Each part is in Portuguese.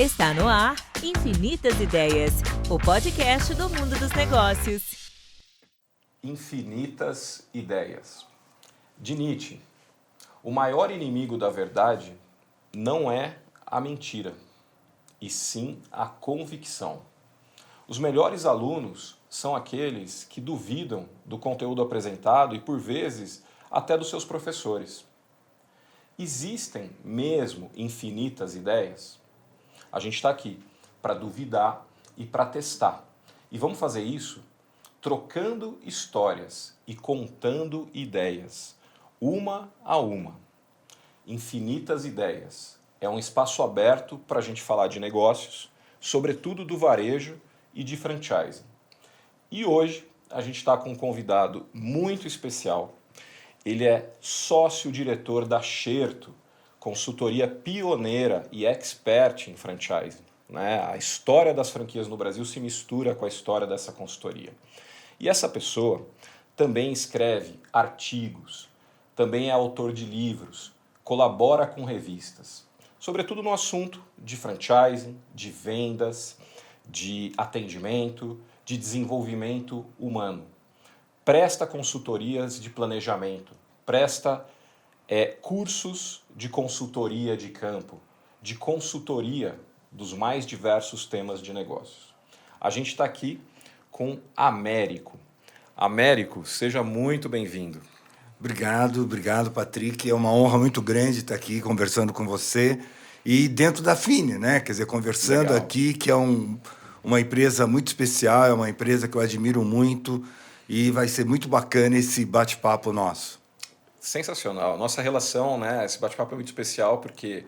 Está no ar Infinitas Ideias, o podcast do mundo dos negócios. Infinitas ideias. De Nietzsche, o maior inimigo da verdade não é a mentira, e sim a convicção. Os melhores alunos são aqueles que duvidam do conteúdo apresentado e, por vezes, até dos seus professores. Existem mesmo infinitas ideias? A gente está aqui para duvidar e para testar. E vamos fazer isso trocando histórias e contando ideias, uma a uma. Infinitas Ideias é um espaço aberto para a gente falar de negócios, sobretudo do varejo e de franchising. E hoje a gente está com um convidado muito especial. Ele é sócio-diretor da Xerto, consultoria pioneira e expert em franchising. A história das franquias no Brasil se mistura com a história dessa consultoria. E essa pessoa também escreve artigos, também é autor de livros, colabora com revistas, sobretudo no assunto de franchising, de vendas, de atendimento, de desenvolvimento humano. Presta consultorias de planejamento, presta cursos de consultoria de campo, de consultoria dos mais diversos temas de negócios. A gente está aqui com Américo. Américo, seja muito bem-vindo. Obrigado, Patrick. É uma honra muito grande estar aqui conversando com você e dentro da Fine, né? Quer dizer, conversando Legal. aqui, que é uma empresa muito especial, é uma empresa que eu admiro muito e vai ser muito bacana esse bate-papo nosso. Sensacional. Nossa relação, esse bate-papo é muito especial porque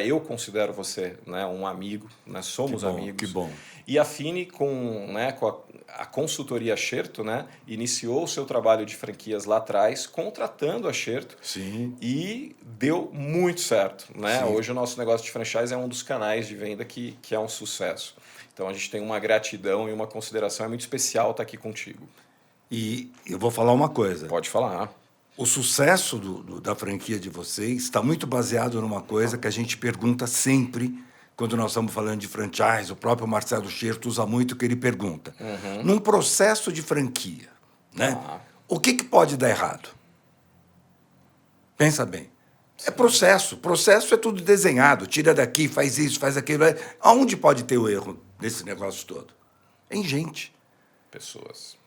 eu considero você, um amigo, somos amigos. Que bom. E a Fine, com a consultoria Xerto, iniciou o seu trabalho de franquias lá atrás, contratando a Xerto. Sim. E deu muito certo. Sim. Hoje o nosso negócio de franchise é um dos canais de venda que é um sucesso. Então a gente tem uma gratidão e uma consideração, é muito especial estar aqui contigo. E eu vou falar uma coisa. Pode falar. O sucesso da franquia de vocês está muito baseado numa coisa que a gente pergunta sempre quando nós estamos falando de franchise. O próprio Marcelo Xerto usa muito o que ele pergunta. Num processo de franquia, o que pode dar errado? Pensa bem. É processo. Processo é tudo desenhado. Tira daqui, faz isso, faz aquilo. Aonde pode ter o erro desse negócio todo? Em gente. Pessoas.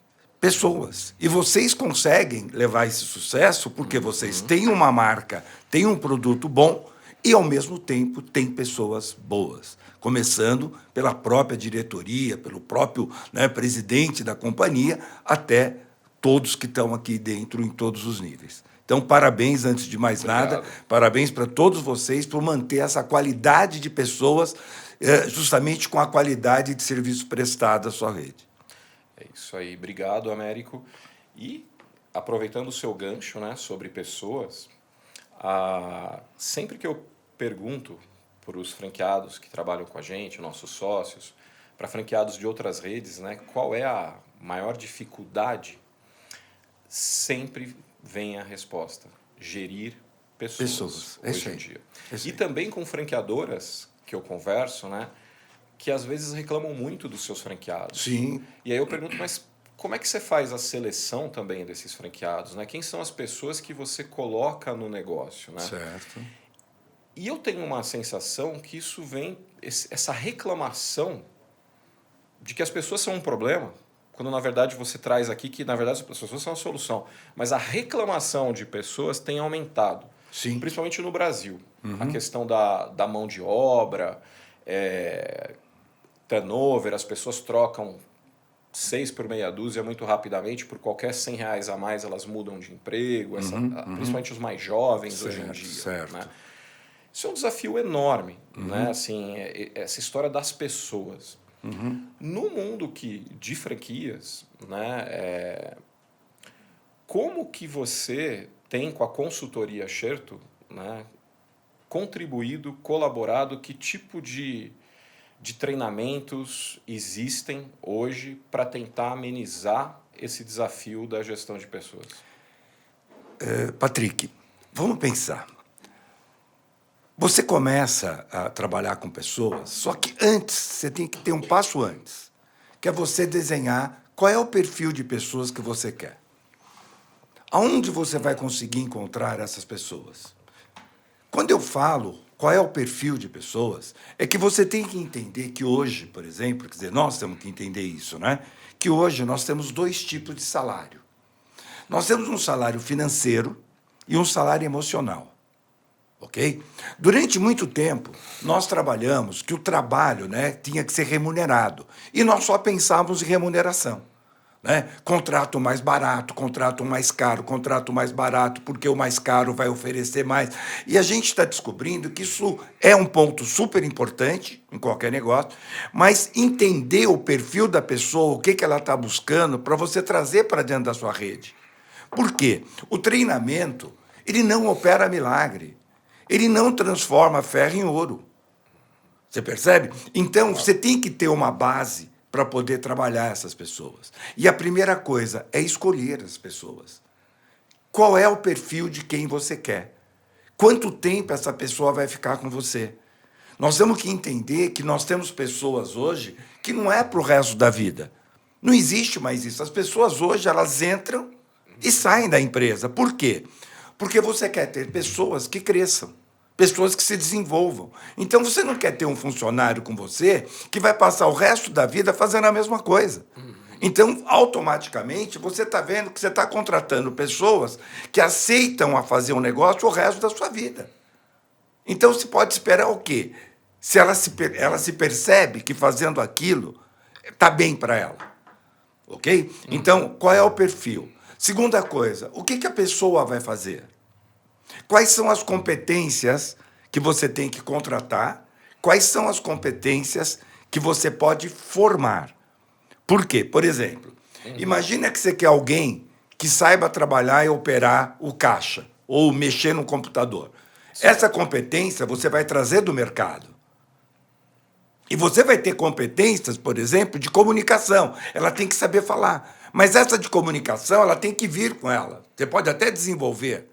E vocês conseguem levar esse sucesso porque vocês têm uma marca, têm um produto bom e, ao mesmo tempo, têm pessoas boas. Começando pela própria diretoria, pelo próprio presidente da companhia, até todos que estão aqui dentro em todos os níveis. Então, parabéns, antes de mais nada, parabéns para todos vocês por manter essa qualidade de pessoas justamente com a qualidade de serviço prestado à sua rede. É isso aí. Obrigado, Américo. E, aproveitando o seu gancho sobre pessoas, sempre que eu pergunto para os franqueados que trabalham com a gente, nossos sócios, para franqueados de outras redes, qual é a maior dificuldade, sempre vem a resposta: gerir pessoas hoje em dia. E também com franqueadoras que eu converso, que às vezes reclamam muito dos seus franqueados. Sim. E aí eu pergunto, mas como é que você faz a seleção também desses franqueados? Quem são as pessoas que você coloca no negócio? Certo. E eu tenho uma sensação que isso vem, essa reclamação de que as pessoas são um problema, quando na verdade você traz aqui que na verdade as pessoas são a solução. Mas a reclamação de pessoas tem aumentado. Sim. Principalmente no Brasil. A questão da mão de obra, turnover, as pessoas trocam 6 por meia dúzia muito rapidamente, por qualquer R$100 a mais elas mudam de emprego, principalmente os mais jovens hoje em dia. Certo. Isso é um desafio enorme, assim, essa história das pessoas. No mundo de franquias, como que você tem com a consultoria Xerto contribuído, colaborado, que tipo de treinamentos existem hoje para tentar amenizar esse desafio da gestão de pessoas? Patrick, vamos pensar. Você começa a trabalhar com pessoas, só que antes, você tem que ter um passo antes, que é você desenhar qual é o perfil de pessoas que você quer. Aonde você vai conseguir encontrar essas pessoas? Quando eu falo qual é o perfil de pessoas, é que você tem que entender que hoje, por exemplo, quer dizer, nós temos que entender isso, né? Que hoje nós temos dois tipos de salário. Nós temos um salário financeiro e um salário emocional. Ok? Durante muito tempo, nós trabalhamos que o trabalho, né, tinha que ser remunerado. E nós só pensávamos em remuneração. Né? Contrato mais barato, contrato mais caro, contrato mais barato, porque o mais caro vai oferecer mais. E a gente está descobrindo que isso é um ponto super importante em qualquer negócio, mas entender o perfil da pessoa, o que ela está buscando, para você trazer para dentro da sua rede. Por quê? O treinamento, ele não opera milagre. Ele não transforma ferro em ouro. Você percebe? Então, você tem que ter uma base para poder trabalhar essas pessoas. E a primeira coisa é escolher as pessoas. Qual é o perfil de quem você quer? Quanto tempo essa pessoa vai ficar com você? Nós temos que entender que nós temos pessoas hoje que não é para o resto da vida. Não existe mais isso. As pessoas hoje, elas entram e saem da empresa. Por quê? Porque você quer ter pessoas que cresçam, pessoas que se desenvolvam. Então, você não quer ter um funcionário com você que vai passar o resto da vida fazendo a mesma coisa. Então, automaticamente, você está vendo que você está contratando pessoas que aceitam a fazer um negócio o resto da sua vida. Então, se pode esperar o quê? Se ela se percebe que fazendo aquilo está bem para ela. Ok? Então, qual é o perfil? Segunda coisa, o que a pessoa vai fazer? Quais são as competências que você tem que contratar? Quais são as competências que você pode formar? Por quê? Por exemplo, imagina que você quer alguém que saiba trabalhar e operar o caixa ou mexer no computador. Essa competência você vai trazer do mercado. E você vai ter competências, por exemplo, de comunicação. Ela tem que saber falar. Mas essa de comunicação, ela tem que vir com ela. Você pode até desenvolver.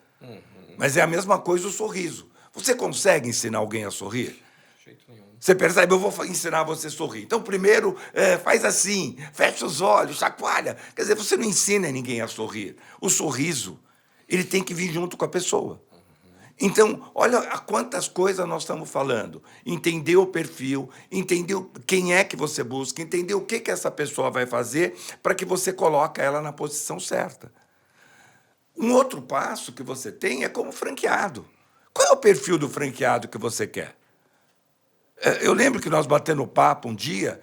Mas é a mesma coisa o sorriso. Você consegue ensinar alguém a sorrir? De jeito nenhum. Você percebe? Eu vou ensinar você a sorrir. Então, primeiro, faz assim, fecha os olhos, chacoalha. Quer dizer, você não ensina ninguém a sorrir. O sorriso, ele tem que vir junto com a pessoa. Então, olha a quantas coisas nós estamos falando. Entender o perfil, entender quem é que você busca, entender o que essa pessoa vai fazer para que você coloque ela na posição certa. Um outro passo que você tem é como franqueado. Qual é o perfil do franqueado que você quer? Eu lembro que nós batendo papo um dia,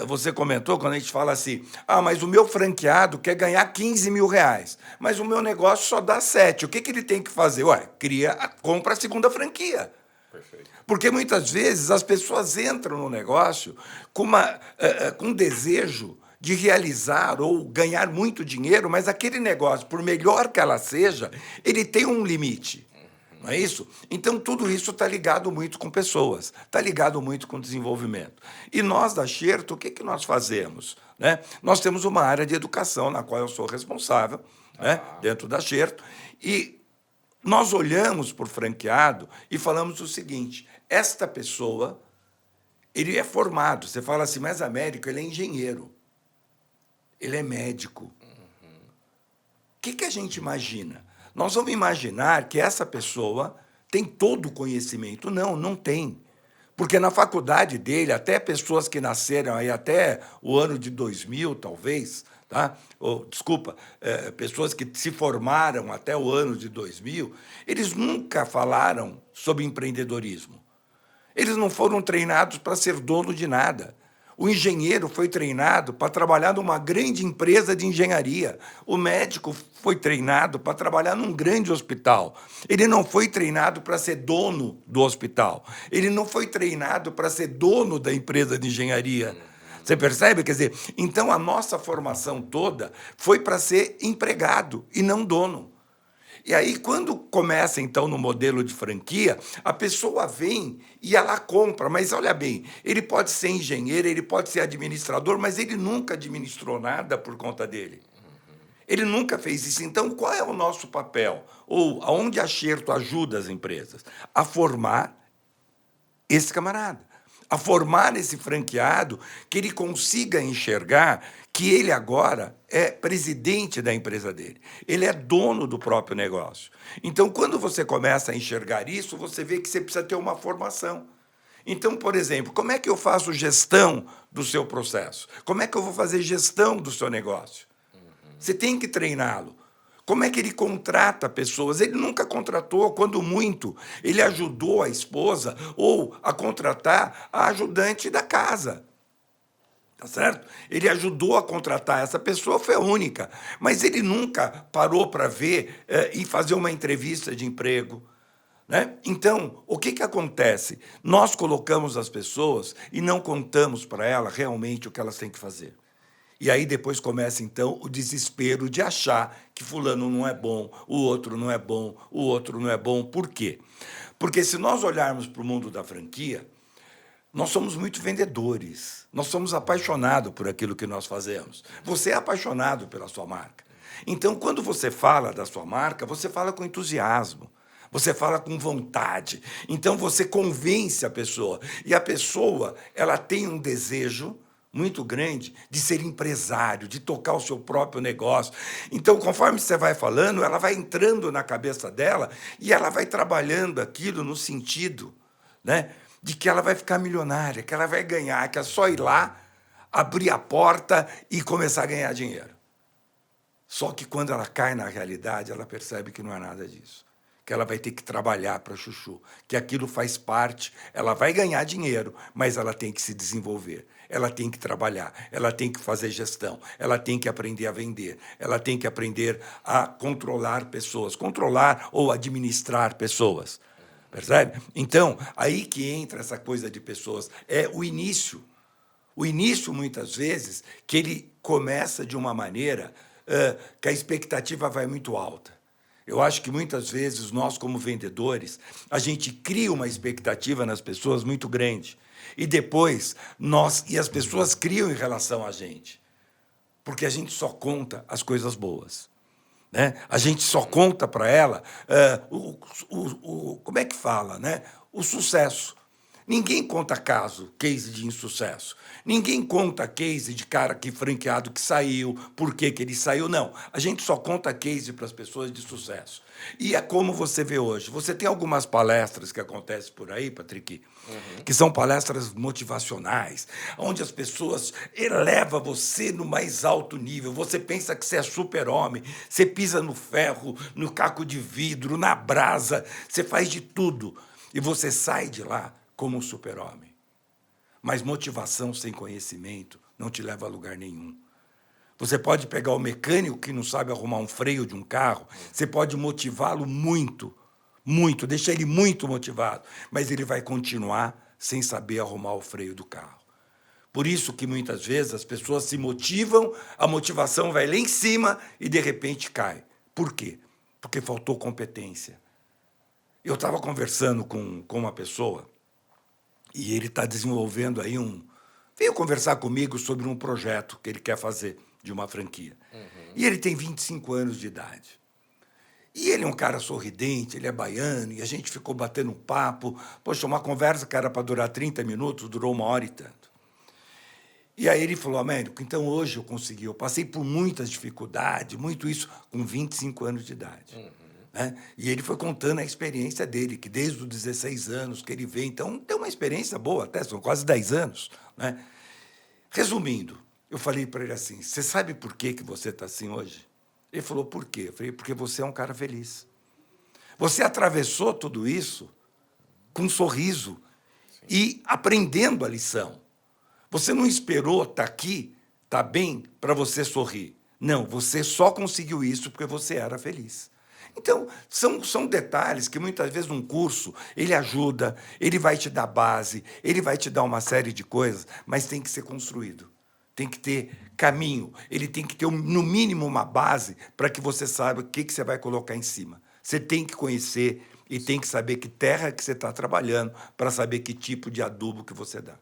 você comentou, quando a gente fala assim, mas o meu franqueado quer ganhar 15 mil reais, mas o meu negócio só dá 7. O que ele tem que fazer? Compra a segunda franquia. Perfeito. Porque muitas vezes as pessoas entram no negócio com um desejo de realizar ou ganhar muito dinheiro, mas aquele negócio, por melhor que ela seja, ele tem um limite. Não é isso? Então, tudo isso está ligado muito com pessoas, está ligado muito com desenvolvimento. E nós, da Xerto, o que nós fazemos? Né? Nós temos uma área de educação, na qual eu sou responsável, né? Dentro da Xerto, e nós olhamos para o franqueado e falamos o seguinte, esta pessoa, ele é formado, você fala assim, mas Américo, ele é engenheiro, ele é médico. O que a gente imagina? Nós vamos imaginar que essa pessoa tem todo o conhecimento. Não, não tem. Porque na faculdade dele, até pessoas que nasceram aí até o ano de 2000, talvez, tá? Pessoas que se formaram até o ano de 2000, eles nunca falaram sobre empreendedorismo. Eles não foram treinados para ser dono de nada. O engenheiro foi treinado para trabalhar numa grande empresa de engenharia. O médico foi treinado para trabalhar num grande hospital. Ele não foi treinado para ser dono do hospital. Ele não foi treinado para ser dono da empresa de engenharia. Você percebe? Quer dizer, então a nossa formação toda foi para ser empregado e não dono. E aí, quando começa, então, no modelo de franquia, a pessoa vem e ela compra. Mas, olha bem, ele pode ser engenheiro, ele pode ser administrador, mas ele nunca administrou nada por conta dele. Ele nunca fez isso. Então, qual é o nosso papel? Ou aonde a Xerto ajuda as empresas? A formar esse camarada, a formar esse franqueado que ele consiga enxergar que ele agora é presidente da empresa dele, ele é dono do próprio negócio. Então, quando você começa a enxergar isso, você vê que você precisa ter uma formação. Então, por exemplo, como é que eu faço gestão do seu processo? Como é que eu vou fazer gestão do seu negócio? Você tem que treiná-lo. Como é que ele contrata pessoas? Ele nunca contratou, quando muito, ele ajudou a esposa ou a contratar a ajudante da casa. Tá certo? Ele ajudou a contratar essa pessoa, foi a única. Mas ele nunca parou para ver e fazer uma entrevista de emprego. Né? Então, o que acontece? Nós colocamos as pessoas e não contamos para elas realmente o que elas têm que fazer. E aí depois começa, então, o desespero de achar que fulano não é bom, o outro não é bom, o outro não é bom. Por quê? Porque se nós olharmos para o mundo da franquia, nós somos muito vendedores, nós somos apaixonados por aquilo que nós fazemos. Você é apaixonado pela sua marca. Então, quando você fala da sua marca, você fala com entusiasmo. Você fala com vontade. Então, você convence a pessoa. E a pessoa, ela tem um desejo muito grande de ser empresário, de tocar o seu próprio negócio. Então, conforme você vai falando, ela vai entrando na cabeça dela e ela vai trabalhando aquilo no sentido, né, de que ela vai ficar milionária, que ela vai ganhar, que é só ir lá, abrir a porta e começar a ganhar dinheiro. Só que quando ela cai na realidade, ela percebe que não é nada disso. Que ela vai ter que trabalhar para chuchu, que aquilo faz parte, ela vai ganhar dinheiro, mas ela tem que se desenvolver, ela tem que trabalhar, ela tem que fazer gestão, ela tem que aprender a vender, ela tem que aprender a controlar pessoas, controlar ou administrar pessoas, percebe? Então, aí que entra essa coisa de pessoas, é o início. O início, muitas vezes, que ele começa de uma maneira que a expectativa vai muito alta. Eu acho que muitas vezes nós, como vendedores, a gente cria uma expectativa nas pessoas muito grande. E depois as pessoas criam em relação a gente. Porque a gente só conta as coisas boas. Né? A gente só conta para ela como é que fala, né? O sucesso. Ninguém conta case de insucesso. Ninguém conta case de cara que franqueado que saiu, por que ele saiu. Não, a gente só conta case para as pessoas de sucesso. E é como você vê hoje. Você tem algumas palestras que acontecem por aí, Patrick, que são palestras motivacionais, onde as pessoas elevam você no mais alto nível. Você pensa que você é super-homem, você pisa no ferro, no caco de vidro, na brasa, você faz de tudo. E você sai de lá como um super-homem. Mas motivação sem conhecimento não te leva a lugar nenhum. Você pode pegar o mecânico que não sabe arrumar um freio de um carro, você pode motivá-lo muito, muito, deixar ele muito motivado, mas ele vai continuar sem saber arrumar o freio do carro. Por isso que muitas vezes as pessoas se motivam, a motivação vai lá em cima e de repente cai. Por quê? Porque faltou competência. Eu estava conversando com uma pessoa e ele está desenvolvendo aí veio conversar comigo sobre um projeto que ele quer fazer de uma franquia. E ele tem 25 anos de idade. E ele é um cara sorridente, ele é baiano, e a gente ficou batendo um papo. Poxa, uma conversa que era para durar 30 minutos, durou 1 hora e tanto. E aí ele falou, Américo, então hoje eu consegui, eu passei por muitas dificuldades, muito isso, com 25 anos de idade. Né? E ele foi contando a experiência dele, que desde os 16 anos que ele vê, então tem uma experiência boa até, são quase 10 anos. Né? Resumindo, eu falei para ele assim, você sabe por que você está assim hoje? Ele falou, por quê? Eu falei, porque você é um cara feliz. Você atravessou tudo isso com um sorriso e aprendendo a lição. Você não esperou estar aqui, estar bem, para você sorrir. Não, você só conseguiu isso porque você era feliz. Então, são detalhes que, muitas vezes, um curso, ele ajuda, ele vai te dar base, ele vai te dar uma série de coisas, mas tem que ser construído. Tem que ter caminho, ele tem que ter, no mínimo, uma base para que você saiba o que você vai colocar em cima. Você tem que conhecer e tem que saber que terra que você está trabalhando para saber que tipo de adubo que você dá.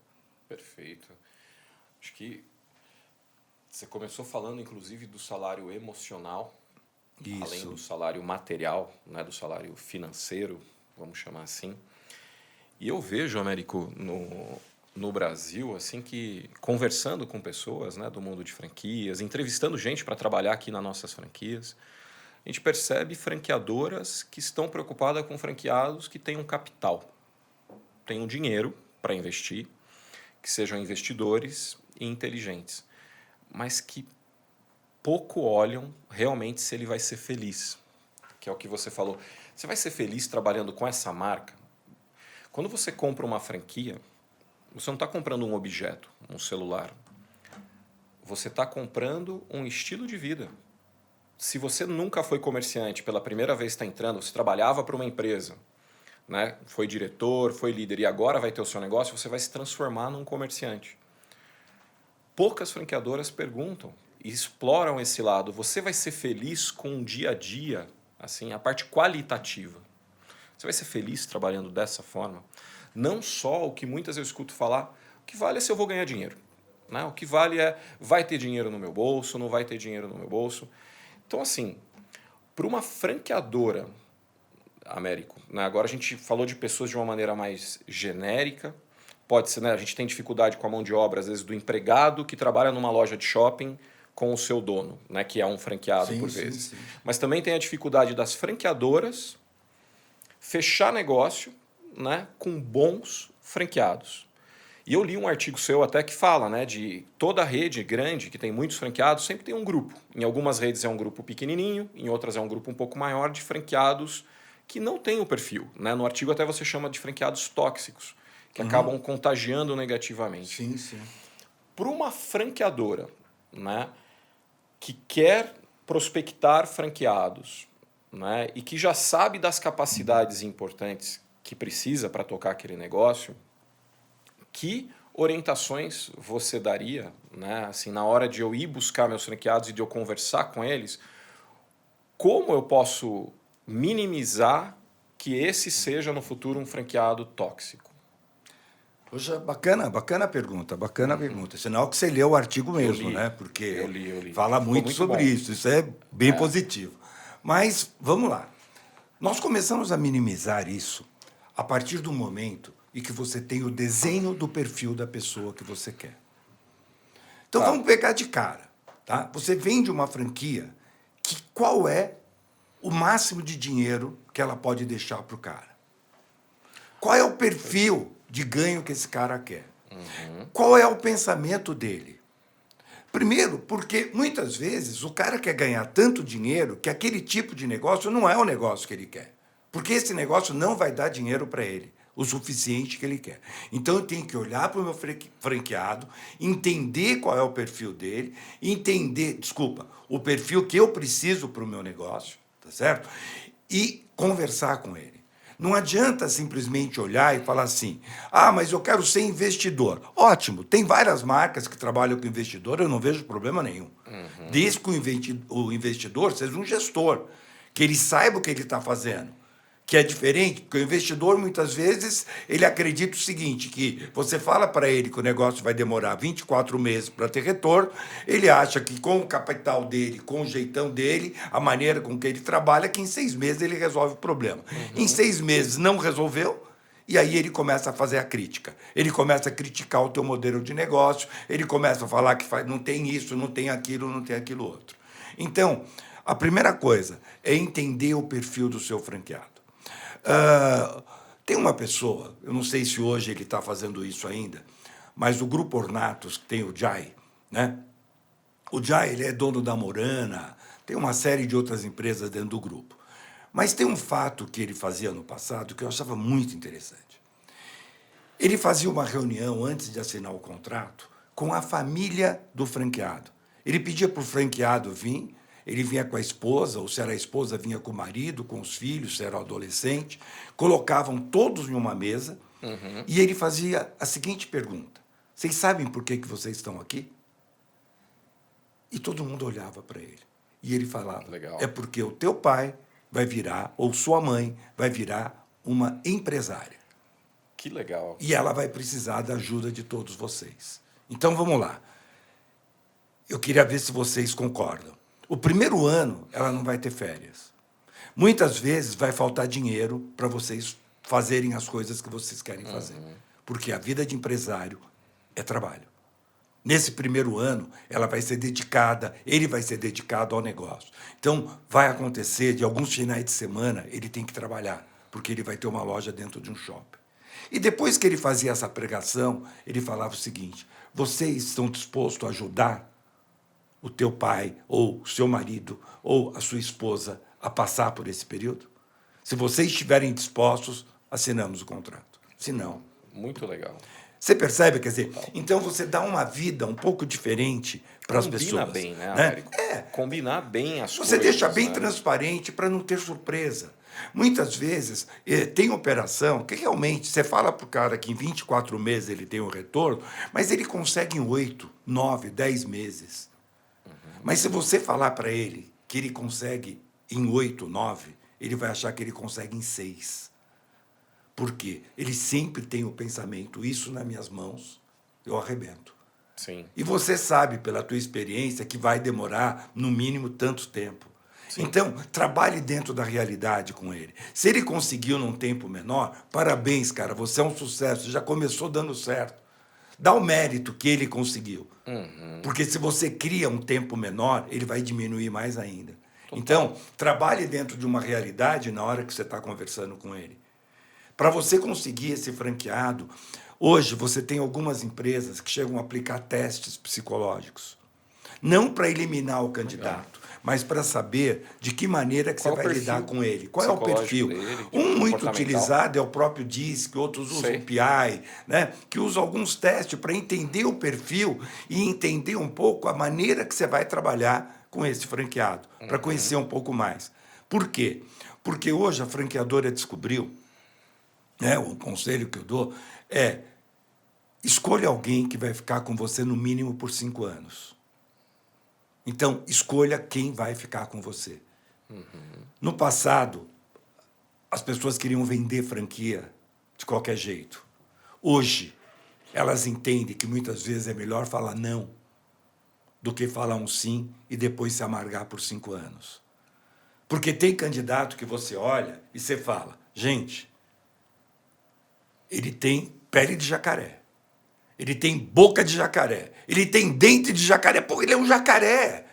Perfeito. Acho que você começou falando, inclusive, do salário emocional, além do salário material, né, do salário financeiro, vamos chamar assim. E eu vejo, Américo, no Brasil, assim, que conversando com pessoas, né, do mundo de franquias, entrevistando gente para trabalhar aqui nas nossas franquias, a gente percebe franqueadoras que estão preocupadas com franqueados que têm um capital, têm um dinheiro para investir, que sejam investidores e inteligentes, mas que pouco olham realmente se ele vai ser feliz, que é o que você falou. Você vai ser feliz trabalhando com essa marca? Quando você compra uma franquia, você não está comprando um objeto, um celular. Você está comprando um estilo de vida. Se você nunca foi comerciante, pela primeira vez está entrando, você trabalhava para uma empresa, né? Foi diretor, foi líder e agora vai ter o seu negócio, você vai se transformar num comerciante. Poucas franqueadoras perguntam e exploram esse lado. Você vai ser feliz com o dia a dia, assim, a parte qualitativa. Você vai ser feliz trabalhando dessa forma? Não só o que muitas eu escuto falar, o que vale é se eu vou ganhar dinheiro. Né? O que vale é, vai ter dinheiro no meu bolso, não vai ter dinheiro no meu bolso. Então, assim, para uma franqueadora, Américo, né? Agora a gente falou de pessoas de uma maneira mais genérica, pode ser, né? A gente tem dificuldade com a mão de obra, às vezes, do empregado que trabalha numa loja de shopping com o seu dono, né? Que é um franqueado, Sim, por sim, vezes. sim. Mas também tem a dificuldade das franqueadoras fechar negócio, né, com bons franqueados. E eu li um artigo seu até que fala, né, de toda rede grande que tem muitos franqueados sempre tem um grupo. Em algumas redes é um grupo pequenininho, em outras é um grupo um pouco maior de franqueados que não têm o perfil. Né? No artigo até você chama de franqueados tóxicos, que acabam contagiando negativamente. Sim, sim. Para uma franqueadora, né, que quer prospectar franqueados, né, e que já sabe das capacidades importantes que precisa para tocar aquele negócio, que orientações você daria, né, assim, na hora de eu ir buscar meus franqueados e de eu conversar com eles, como eu posso minimizar que esse seja no futuro um franqueado tóxico? Poxa, bacana pergunta, bacana pergunta. Sinal que você leu o artigo mesmo, li, né? Porque eu li. fala Ficou muito muito sobre bom. isso é bem positivo. Mas, vamos lá. Nós começamos a minimizar isso a partir do momento em que você tem o desenho do perfil da pessoa que você quer. Então, vamos pegar de cara. Tá? Você vende uma franquia, que qual é o máximo de dinheiro que ela pode deixar para o cara? Qual é o perfil de ganho que esse cara quer? Qual é o pensamento dele? Primeiro, porque muitas vezes o cara quer ganhar tanto dinheiro que aquele tipo de negócio não é o negócio que ele quer. Porque esse negócio não vai dar dinheiro para ele, o suficiente que ele quer. Então eu tenho que olhar para o meu franqueado, entender qual é o perfil dele, o perfil que eu preciso para o meu negócio, tá certo? E conversar com ele. Não adianta simplesmente olhar e falar assim, mas eu quero ser investidor. Ótimo, tem várias marcas que trabalham com investidor, eu não vejo problema nenhum. Desde que o investidor seja um gestor, que ele saiba o que ele está fazendo. Que é diferente, porque o investidor, muitas vezes, ele acredita o seguinte, que você fala para ele que o negócio vai demorar 24 meses para ter retorno, ele acha que com o capital dele, com o jeitão dele, a maneira com que ele trabalha, que em 6 meses ele resolve o problema. Em 6 meses não resolveu, e aí ele começa a fazer a crítica. Ele começa a criticar o teu modelo de negócio, ele começa a falar que não tem isso, não tem aquilo outro. Então, a primeira coisa é entender o perfil do seu franqueado. Tem uma pessoa, eu não sei se hoje ele está fazendo isso ainda, mas o Grupo Ornatos, que tem o Jai, né? O Jai, ele é dono da Morana, tem uma série de outras empresas dentro do grupo. Mas tem um fato que ele fazia no passado que eu achava muito interessante. Ele fazia uma reunião antes de assinar o contrato com a família do franqueado. Ele pedia para o franqueado vir, ele vinha com a esposa, ou se era a esposa, vinha com o marido, com os filhos, se era o adolescente, colocavam todos em uma mesa e ele fazia a seguinte pergunta: vocês sabem por que vocês estão aqui? E todo mundo olhava para ele. E ele falava, Legal. É porque o teu pai vai virar, ou sua mãe vai virar uma empresária. Que legal. E ela vai precisar da ajuda de todos vocês. Então, vamos lá. Eu queria ver se vocês concordam. O primeiro ano, ela não vai ter férias. Muitas vezes vai faltar dinheiro para vocês fazerem as coisas que vocês querem fazer. Porque a vida de empresário é trabalho. Nesse primeiro ano, ele vai ser dedicado ao negócio. Então, vai acontecer, de alguns finais de semana, ele tem que trabalhar, porque ele vai ter uma loja dentro de um shopping. E depois que ele fazia essa pregação, ele falava o seguinte: vocês estão dispostos a ajudar o teu pai, ou o seu marido, ou a sua esposa a passar por esse período? Se vocês estiverem dispostos, assinamos o contrato. Se não... Muito legal. Você percebe? Quer dizer, então você dá uma vida um pouco diferente para as pessoas. Combina bem, né, Américo? É. Combinar bem as coisas. Você deixa bem né? transparente para não ter surpresa. Muitas vezes tem operação que realmente você fala para o cara que em 24 meses ele tem um retorno, mas ele consegue em 8, 9, 10 meses. Mas se você falar para ele que ele consegue em 8, 9, ele vai achar que ele consegue em 6. Por quê? Ele sempre tem o pensamento: isso nas minhas mãos, eu arrebento. Sim. E você sabe, pela tua experiência, que vai demorar, no mínimo, tanto tempo. Sim. Então, trabalhe dentro da realidade com ele. Se ele conseguiu num tempo menor, parabéns, cara, você é um sucesso, já começou dando certo. Dá o mérito que ele conseguiu. Porque se você cria um tempo menor, ele vai diminuir mais ainda. Total. Então, trabalhe dentro de uma realidade na hora que você está conversando com ele. Para você conseguir esse franqueado, hoje você tem algumas empresas que chegam a aplicar testes psicológicos. Não para eliminar o candidato, mas para saber de que maneira que você vai lidar com ele. Qual é o perfil? Dele, um muito utilizado é o próprio DISC, outros usam o PI, né? Que usam alguns testes para entender o perfil e entender um pouco a maneira que você vai trabalhar com esse franqueado, para conhecer um pouco mais. Por quê? Porque hoje a franqueadora descobriu, né, o conselho que eu dou é: escolha alguém que vai ficar com você no mínimo por 5 anos. Então, escolha quem vai ficar com você. No passado, as pessoas queriam vender franquia de qualquer jeito. Hoje, elas entendem que muitas vezes é melhor falar não do que falar um sim e depois se amargar por 5 anos. Porque tem candidato que você olha e você fala: gente, ele tem pele de jacaré, ele tem boca de jacaré, ele tem dente de jacaré. Pô, ele é um jacaré.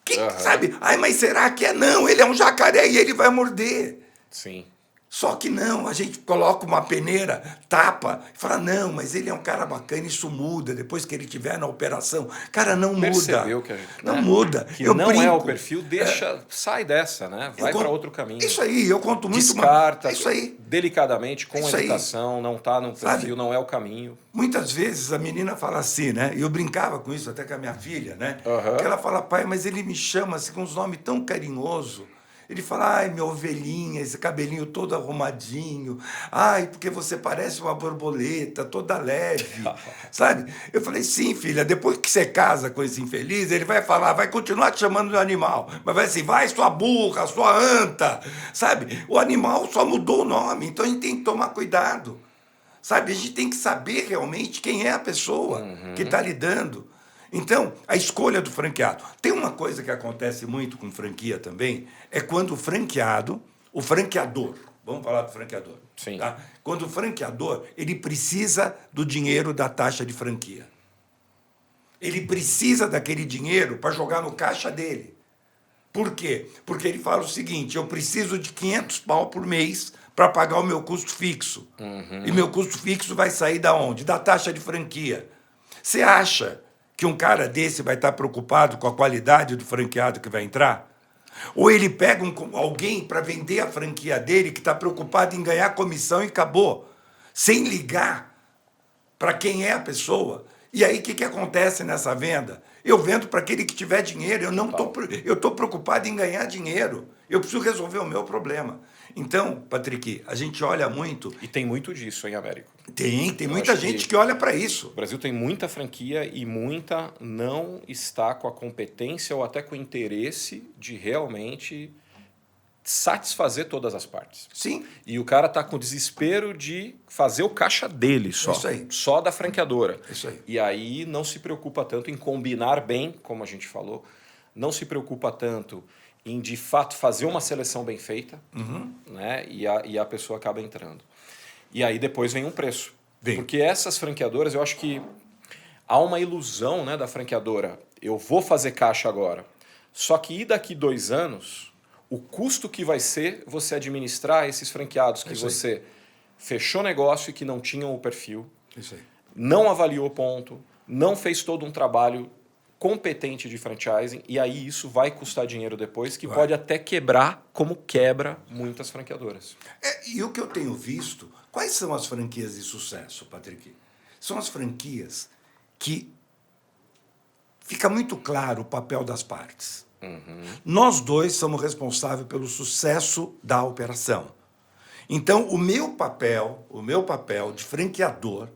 Quem sabe? Ai, mas será que é? Não, ele é um jacaré e ele vai morder. Sim. Só que não, a gente coloca uma peneira, tapa, e fala: não, mas ele é um cara bacana, isso muda depois que ele estiver na operação. Cara, não Percebeu muda. Que a gente, não né? muda. Que eu não brinco. É o perfil, deixa, sai dessa, né? Vai para outro caminho. Isso aí, eu conto muito. Descarta, isso aí. Delicadamente, com isso educação, aí. Não está no perfil, sabe? Não é o caminho. Muitas vezes a menina fala assim, né? E eu brincava com isso até com a minha filha, né? Que ela fala: pai, mas ele me chama assim, com uns nomes tão carinhosos. Ele fala: ai, minha ovelhinha, esse cabelinho todo arrumadinho. Ai, porque você parece uma borboleta, toda leve. Sabe? Eu falei: sim, filha, depois que você casa com esse infeliz, ele vai falar, vai continuar te chamando de animal. Mas vai assim: vai, sua burra, sua anta. Sabe? O animal só mudou o nome, então a gente tem que tomar cuidado. Sabe? A gente tem que saber realmente quem é a pessoa que está lidando. Então, a escolha do franqueado. Tem uma coisa que acontece muito com franquia também, é quando o franqueador, vamos falar do franqueador. Sim. Tá? Quando o franqueador, ele precisa do dinheiro da taxa de franquia. Ele precisa daquele dinheiro para jogar no caixa dele. Por quê? Porque ele fala o seguinte: eu preciso de 500 pau por mês para pagar o meu custo fixo. E meu custo fixo vai sair da onde? Da taxa de franquia. Você acha que um cara desse vai estar preocupado com a qualidade do franqueado que vai entrar? Ou ele pega alguém para vender a franquia dele que está preocupado em ganhar comissão e acabou, sem ligar para quem é a pessoa. E aí, o que acontece nessa venda? Eu vendo para aquele que tiver dinheiro, eu estou preocupado em ganhar dinheiro. Eu preciso resolver o meu problema. Então, Patrick, a gente olha muito... E tem muito disso, hein, Américo? Tem muita gente que olha para isso. O Brasil tem muita franquia e muita não está com a competência ou até com o interesse de realmente satisfazer todas as partes. Sim. E o cara está com desespero de fazer o caixa dele só. Isso aí. Só da franqueadora. Isso aí. E aí não se preocupa tanto em combinar bem, como a gente falou, não se preocupa tanto em de fato fazer uma seleção bem feita, né? E a pessoa acaba entrando. E aí depois vem um preço. Vem. Porque essas franqueadoras, eu acho que há uma ilusão, né, da franqueadora. Eu vou fazer caixa agora. Só que daqui 2 anos, o custo que vai ser você administrar esses franqueados que você fechou negócio e que não tinham o perfil, Isso aí. não avaliou ponto, não fez todo um trabalho competente de franchising, e aí isso vai custar dinheiro depois, que pode até quebrar, como quebra muitas franqueadoras. E o que eu tenho visto, quais são as franquias de sucesso, Patrick? São as franquias que fica muito claro o papel das partes. Nós dois somos responsáveis pelo sucesso da operação. Então, o meu papel de franqueador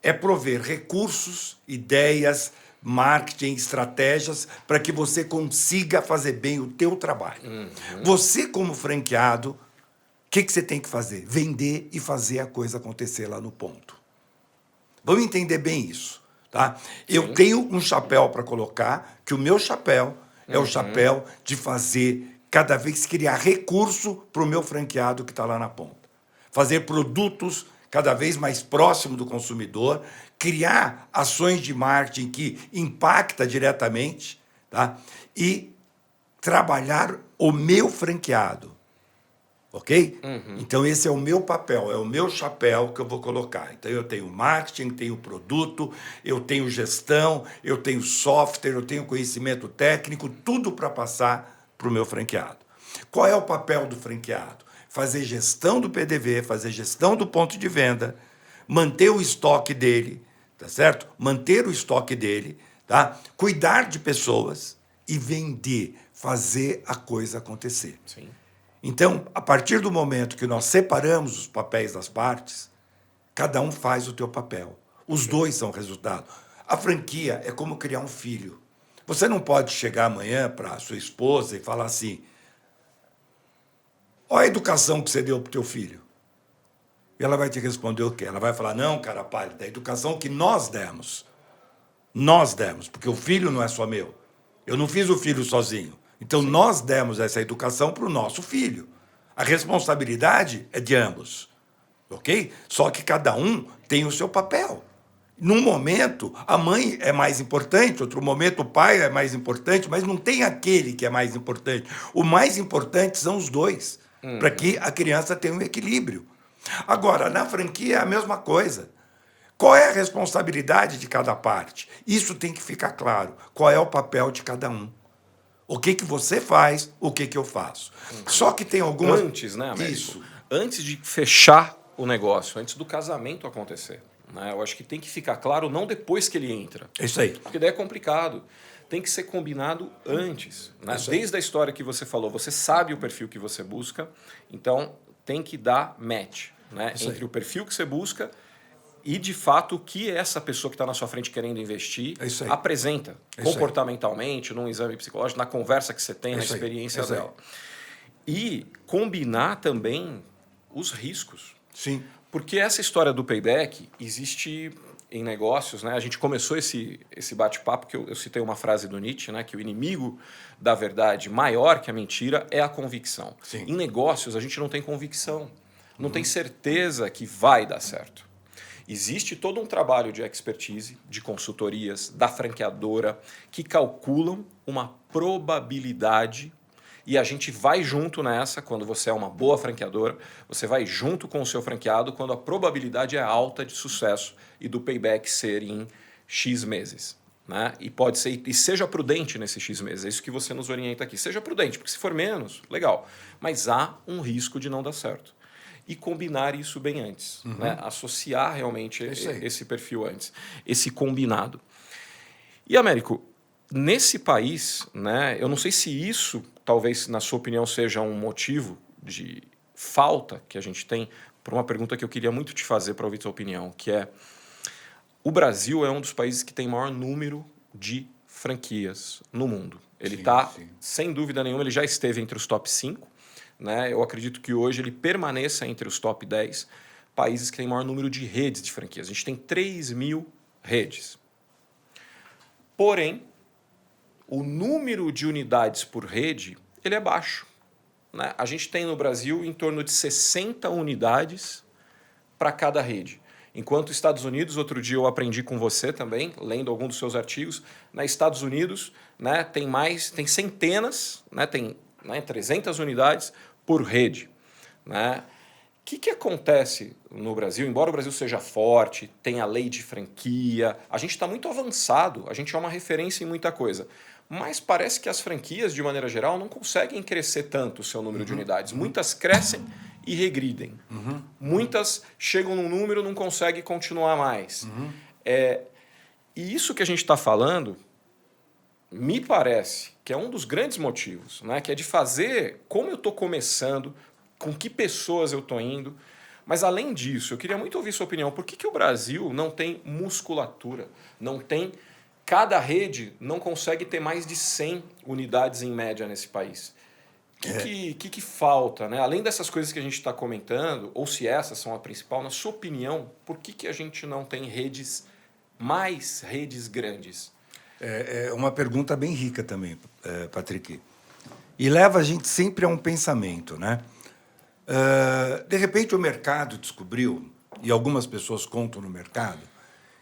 é prover recursos, ideias, marketing, estratégias para que você consiga fazer bem o teu trabalho. Você, como franqueado, o que você tem que fazer? Vender e fazer a coisa acontecer lá no ponto. Vamos entender bem isso, tá? Eu tenho um chapéu para colocar, que o meu chapéu é o chapéu de fazer, cada vez criar recurso para o meu franqueado que está lá na ponta. Fazer produtos cada vez mais próximo do consumidor, criar ações de marketing que impacta diretamente, tá? E trabalhar o meu franqueado. Ok? Então, esse é o meu papel, é o meu chapéu que eu vou colocar. Então, eu tenho marketing, tenho produto, eu tenho gestão, eu tenho software, eu tenho conhecimento técnico, tudo para passar para o meu franqueado. Qual é o papel do franqueado? Fazer gestão do PDV, fazer gestão do ponto de venda, manter o estoque dele, tá certo? Manter o estoque dele, tá? Cuidar de pessoas e vender, fazer a coisa acontecer. Sim. Então, a partir do momento que nós separamos os papéis das partes, cada um faz o teu papel. Os dois são resultado. A franquia é como criar um filho. Você não pode chegar amanhã para a sua esposa e falar assim: olha a educação que você deu para o teu filho. E ela vai te responder o quê? Ela vai falar: não, cara pálida, a educação que nós demos. Nós demos, porque o filho não é só meu. Eu não fiz o filho sozinho. Então, nós demos essa educação para o nosso filho. A responsabilidade é de ambos. Ok? Só que cada um tem o seu papel. Num momento, a mãe é mais importante, outro momento, o pai é mais importante, mas não tem aquele que é mais importante. O mais importante são os dois, para que a criança tenha um equilíbrio. Agora, na franquia é a mesma coisa. Qual é a responsabilidade de cada parte? Isso tem que ficar claro. Qual é o papel de cada um? O que você faz, o que eu faço. Só que tem algumas... Antes, né, Américo? Isso. Antes de fechar o negócio, antes do casamento acontecer. Né? Eu acho que tem que ficar claro não depois que ele entra. É isso aí. Porque daí é complicado. Tem que ser combinado antes. Né? Desde a história que você falou, você sabe o perfil que você busca, então tem que dar match, né? Entre o perfil que você busca e, de fato, o que essa pessoa que está na sua frente querendo investir apresenta comportamentalmente, num exame psicológico, na conversa que você tem, na experiência dela. E combinar também os riscos. Sim. Porque essa história do payback existe em negócios, né? A gente começou esse bate-papo, que eu citei uma frase do Nietzsche, né? Que o inimigo da verdade maior que a mentira é a convicção. Sim. Em negócios, a gente não tem convicção, não tem certeza que vai dar certo. Existe todo um trabalho de expertise, de consultorias, da franqueadora, que calculam uma probabilidade e a gente vai junto nessa. Quando você é uma boa franqueadora, você vai junto com o seu franqueado quando a probabilidade é alta de sucesso e do payback ser em X meses. Né? E pode ser, e seja prudente nesses X meses, é isso que você nos orienta aqui. Seja prudente, porque se for menos, legal. Mas há um risco de não dar certo. E combinar isso bem antes. Né? Associar realmente esse perfil antes. Esse combinado. E, Américo, nesse país, né, eu não sei se isso, talvez, na sua opinião, seja um motivo de falta que a gente tem, por uma pergunta que eu queria muito te fazer para ouvir sua opinião, que é: o Brasil é um dos países que tem maior número de franquias no mundo. Ele está, sem dúvida nenhuma, ele já esteve entre os top 5. Né? Eu acredito que hoje ele permaneça entre os top 10 países que têm maior número de redes de franquias. A gente tem 3.000 redes. Porém, o número de unidades por rede ele é baixo, né? A gente tem no Brasil em torno de 60 unidades para cada rede. Enquanto os Estados Unidos, outro dia eu aprendi com você também, lendo algum dos seus artigos, nos Estados Unidos, né, tem centenas, né, tem 300 unidades por rede. Né? O que acontece no Brasil? Embora o Brasil seja forte, tenha lei de franquia, a gente está muito avançado, a gente é uma referência em muita coisa. Mas parece que as franquias, de maneira geral, não conseguem crescer tanto o seu número de unidades. Muitas crescem e regridem. Muitas chegam num número e não conseguem continuar mais. E isso que a gente está falando, me parece que é um dos grandes motivos, né? Que é de fazer como eu estou começando, com que pessoas eu estou indo. Mas, além disso, eu queria muito ouvir sua opinião. Por que o Brasil não tem musculatura? Não tem... Cada rede não consegue ter mais de 100 unidades em média nesse país. O que falta? Né? Além dessas coisas que a gente está comentando, ou se essas são a principal, na sua opinião, por que a gente não tem mais redes grandes? É uma pergunta bem rica também, Patrick. E leva a gente sempre a um pensamento, né? De repente o mercado descobriu, e algumas pessoas contam no mercado,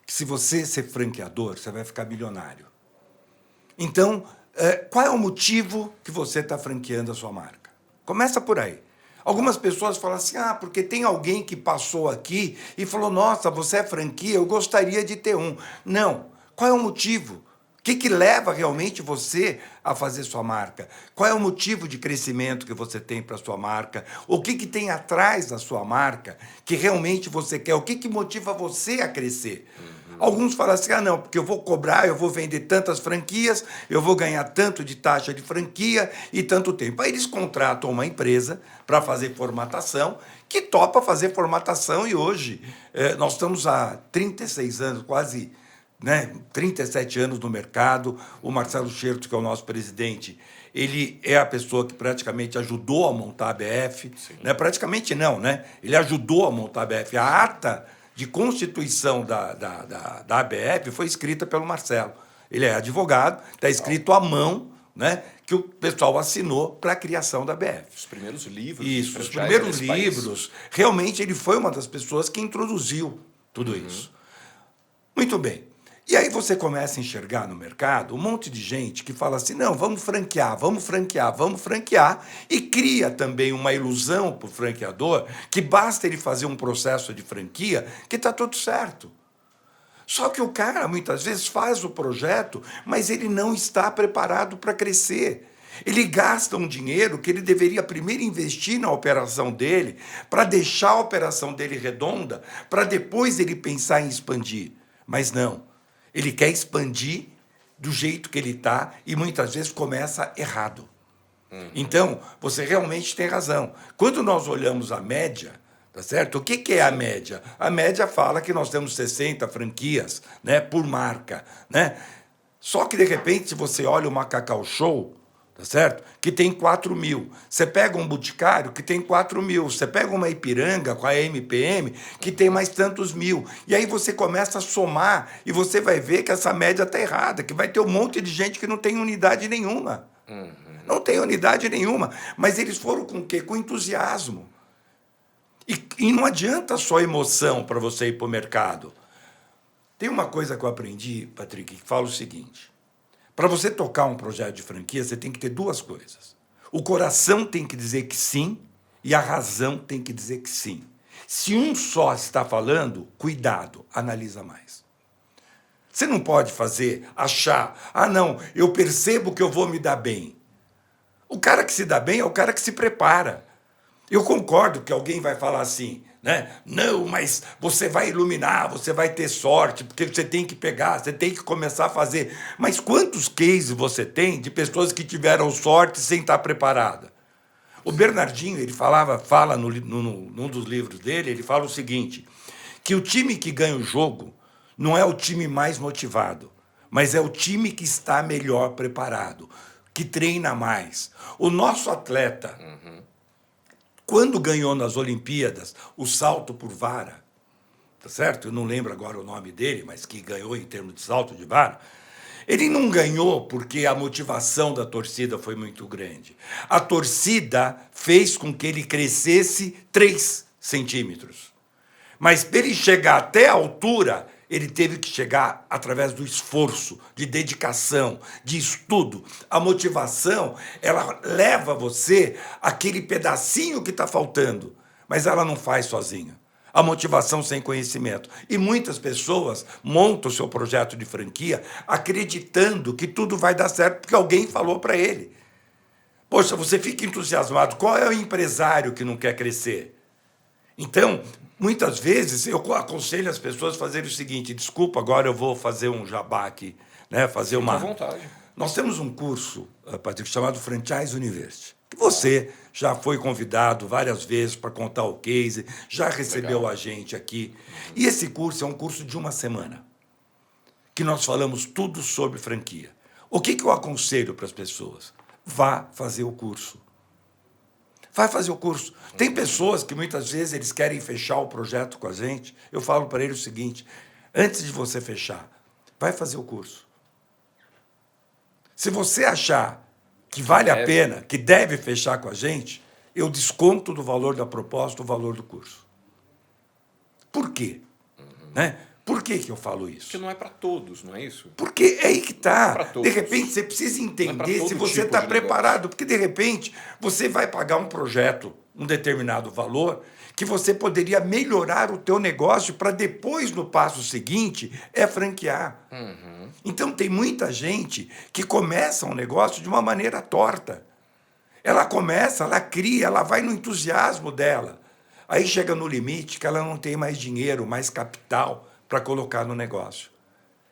que se você ser franqueador, você vai ficar bilionário. Então, qual é o motivo que você está franqueando a sua marca? Começa por aí. Algumas pessoas falam assim, porque tem alguém que passou aqui e falou, nossa, você é franquia, eu gostaria de ter um. Não. Qual é o motivo? O que leva realmente você a fazer sua marca? Qual é o motivo de crescimento que você tem para a sua marca? O que tem atrás da sua marca que realmente você quer? O que motiva você a crescer? Alguns falam assim, não, porque eu vou cobrar, eu vou vender tantas franquias, eu vou ganhar tanto de taxa de franquia e tanto tempo. Aí eles contratam uma empresa para fazer formatação, que topa fazer formatação, e hoje nós estamos há 36 anos, quase... 37 anos no mercado. O Marcelo Scherto, que é o nosso presidente, ele é a pessoa que praticamente ajudou a montar a ABF. Né? Praticamente não, né? Ele ajudou a montar a ABF. A ata de constituição da ABF foi escrita pelo Marcelo. Ele é advogado, está escrito à mão, né, que o pessoal assinou para a criação da ABF. Os primeiros livros. Isso, os primeiros livros. Realmente, ele foi uma das pessoas que introduziu tudo isso. Muito bem. E aí você começa a enxergar no mercado um monte de gente que fala assim, não, vamos franquear, e cria também uma ilusão para o franqueador que basta ele fazer um processo de franquia que está tudo certo. Só que o cara, muitas vezes, faz o projeto, mas ele não está preparado para crescer. Ele gasta um dinheiro que ele deveria primeiro investir na operação dele, para deixar a operação dele redonda, para depois ele pensar em expandir. Mas não. Ele quer expandir do jeito que ele está e muitas vezes começa errado. Então, você realmente tem razão. Quando nós olhamos a média, tá certo? O que é a média? A média fala que nós temos 60 franquias, né, por marca. Né? Só que, de repente, se você olha uma Cacau Show, tá certo? Que tem 4.000. Você pega um Boticário que tem 4.000. Você pega uma Ipiranga com a MPM que tem mais tantos mil. E aí você começa a somar e você vai ver que essa média está errada, que vai ter um monte de gente que não tem unidade nenhuma. Não tem unidade nenhuma. Mas eles foram com o quê? Com entusiasmo. E não adianta só emoção para você ir para o mercado. Tem uma coisa que eu aprendi, Patrick, que fala o seguinte. Para você tocar um projeto de franquia, você tem que ter duas coisas. O coração tem que dizer que sim e a razão tem que dizer que sim. Se um só está falando, cuidado, analisa mais. Você não pode achar, não, eu percebo que eu vou me dar bem. O cara que se dá bem é o cara que se prepara. Eu concordo que alguém vai falar assim, né? Não, mas você vai iluminar, você vai ter sorte, porque você tem que pegar, você tem que começar a fazer. Mas quantos cases você tem de pessoas que tiveram sorte sem estar preparada? O Bernardinho, ele fala num dos livros dele, ele fala o seguinte, que o time que ganha o jogo não é o time mais motivado, mas é o time que está melhor preparado, que treina mais. O nosso atleta... Quando ganhou nas Olimpíadas o salto por vara, tá certo? Eu não lembro agora o nome dele, mas que ganhou em termos de salto de vara, Ele não ganhou porque a motivação da torcida foi muito grande. A torcida fez com que ele crescesse 3 centímetros. Mas para ele chegar até a altura, ele teve que chegar através do esforço, de dedicação, de estudo. A motivação, ela leva você aquele pedacinho que está faltando, mas ela não faz sozinha. A motivação sem conhecimento. E muitas pessoas montam o seu projeto de franquia acreditando que tudo vai dar certo porque alguém falou para ele. Poxa, você fica entusiasmado. Qual é o empresário que não quer crescer? Então, muitas vezes, eu aconselho as pessoas a fazerem o seguinte, desculpa, agora eu vou fazer um jabá aqui, né? Fazer Fique uma... à vontade. Nós temos um curso, Patrick, chamado Franchise University, que você já foi convidado várias vezes para contar o case, já recebeu a gente aqui. E esse curso é um curso de 1 semana, que nós falamos tudo sobre franquia. O que eu aconselho para as pessoas? Vá fazer o curso. Vai fazer o curso. Tem pessoas que muitas vezes eles querem fechar o projeto com a gente. Eu falo para eles o seguinte, antes de você fechar, vai fazer o curso. Se você achar que vale a pena, que deve fechar com a gente, eu desconto do valor da proposta o valor do curso. Por quê? Né? Por que eu falo isso? Porque não é para todos, não é isso? Porque é aí que está. Não é De repente, você precisa entender se você está preparado. Porque, de repente, você vai pagar um projeto, um determinado valor, que você poderia melhorar o teu negócio para depois, no passo seguinte, franquear. Então, tem muita gente que começa um negócio de uma maneira torta. Ela começa, ela cria, ela vai no entusiasmo dela. Aí chega no limite que ela não tem mais dinheiro, mais capital para colocar no negócio.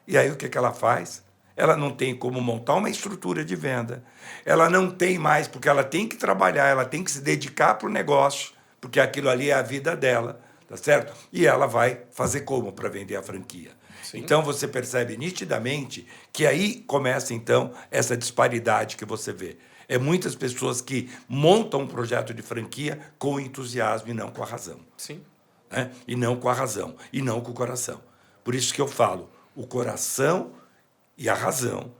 E aí o que ela faz? Ela não tem como montar uma estrutura de venda. Ela não tem mais, porque ela tem que trabalhar, ela tem que se dedicar para o negócio, porque aquilo ali é a vida dela, tá certo? E ela vai fazer como para vender a franquia? Sim. Então você percebe nitidamente que aí começa então essa disparidade que você vê. É muitas pessoas que montam um projeto de franquia com entusiasmo e não com a razão. Sim. Né? E não com a razão, e não com o coração. Por isso que eu falo, o coração e a razão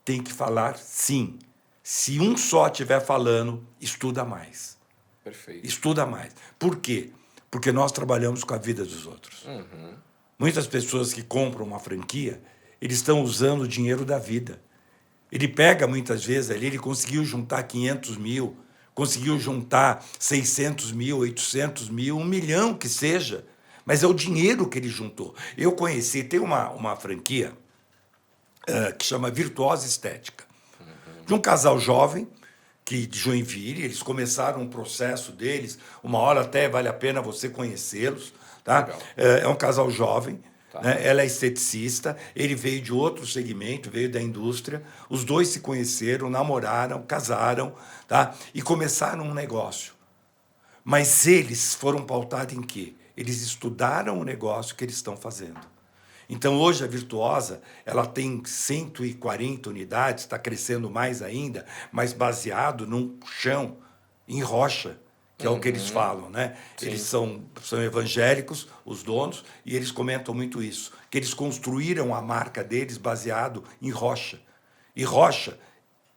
têm que falar sim. Se um só estiver falando, estuda mais. Perfeito. Estuda mais. Por quê? Porque nós trabalhamos com a vida dos outros. Muitas pessoas que compram uma franquia, eles estão usando o dinheiro da vida. Ele pega, muitas vezes, ali, ele conseguiu juntar 500 mil, conseguiu juntar 600 mil, 800 mil, 1 milhão que seja, mas é o dinheiro que ele juntou. Eu conheci, tem uma franquia que chama Virtuosa Estética, de um casal jovem, de Joinville, eles começaram um processo deles, uma hora até vale a pena você conhecê-los, tá? É um casal jovem, tá. Né? Ela é esteticista, ele veio de outro segmento, veio da indústria, os dois se conheceram, namoraram, casaram, tá? E começaram um negócio. Mas eles foram pautados em quê? Eles estudaram o negócio que eles estão fazendo. Então, hoje, a Virtuosa ela tem 140 unidades, está crescendo mais ainda, mas baseado num chão, em rocha, que é o que eles falam, né? Sim. Eles são evangélicos, os donos, e eles comentam muito isso, que eles construíram a marca deles baseado em rocha. E rocha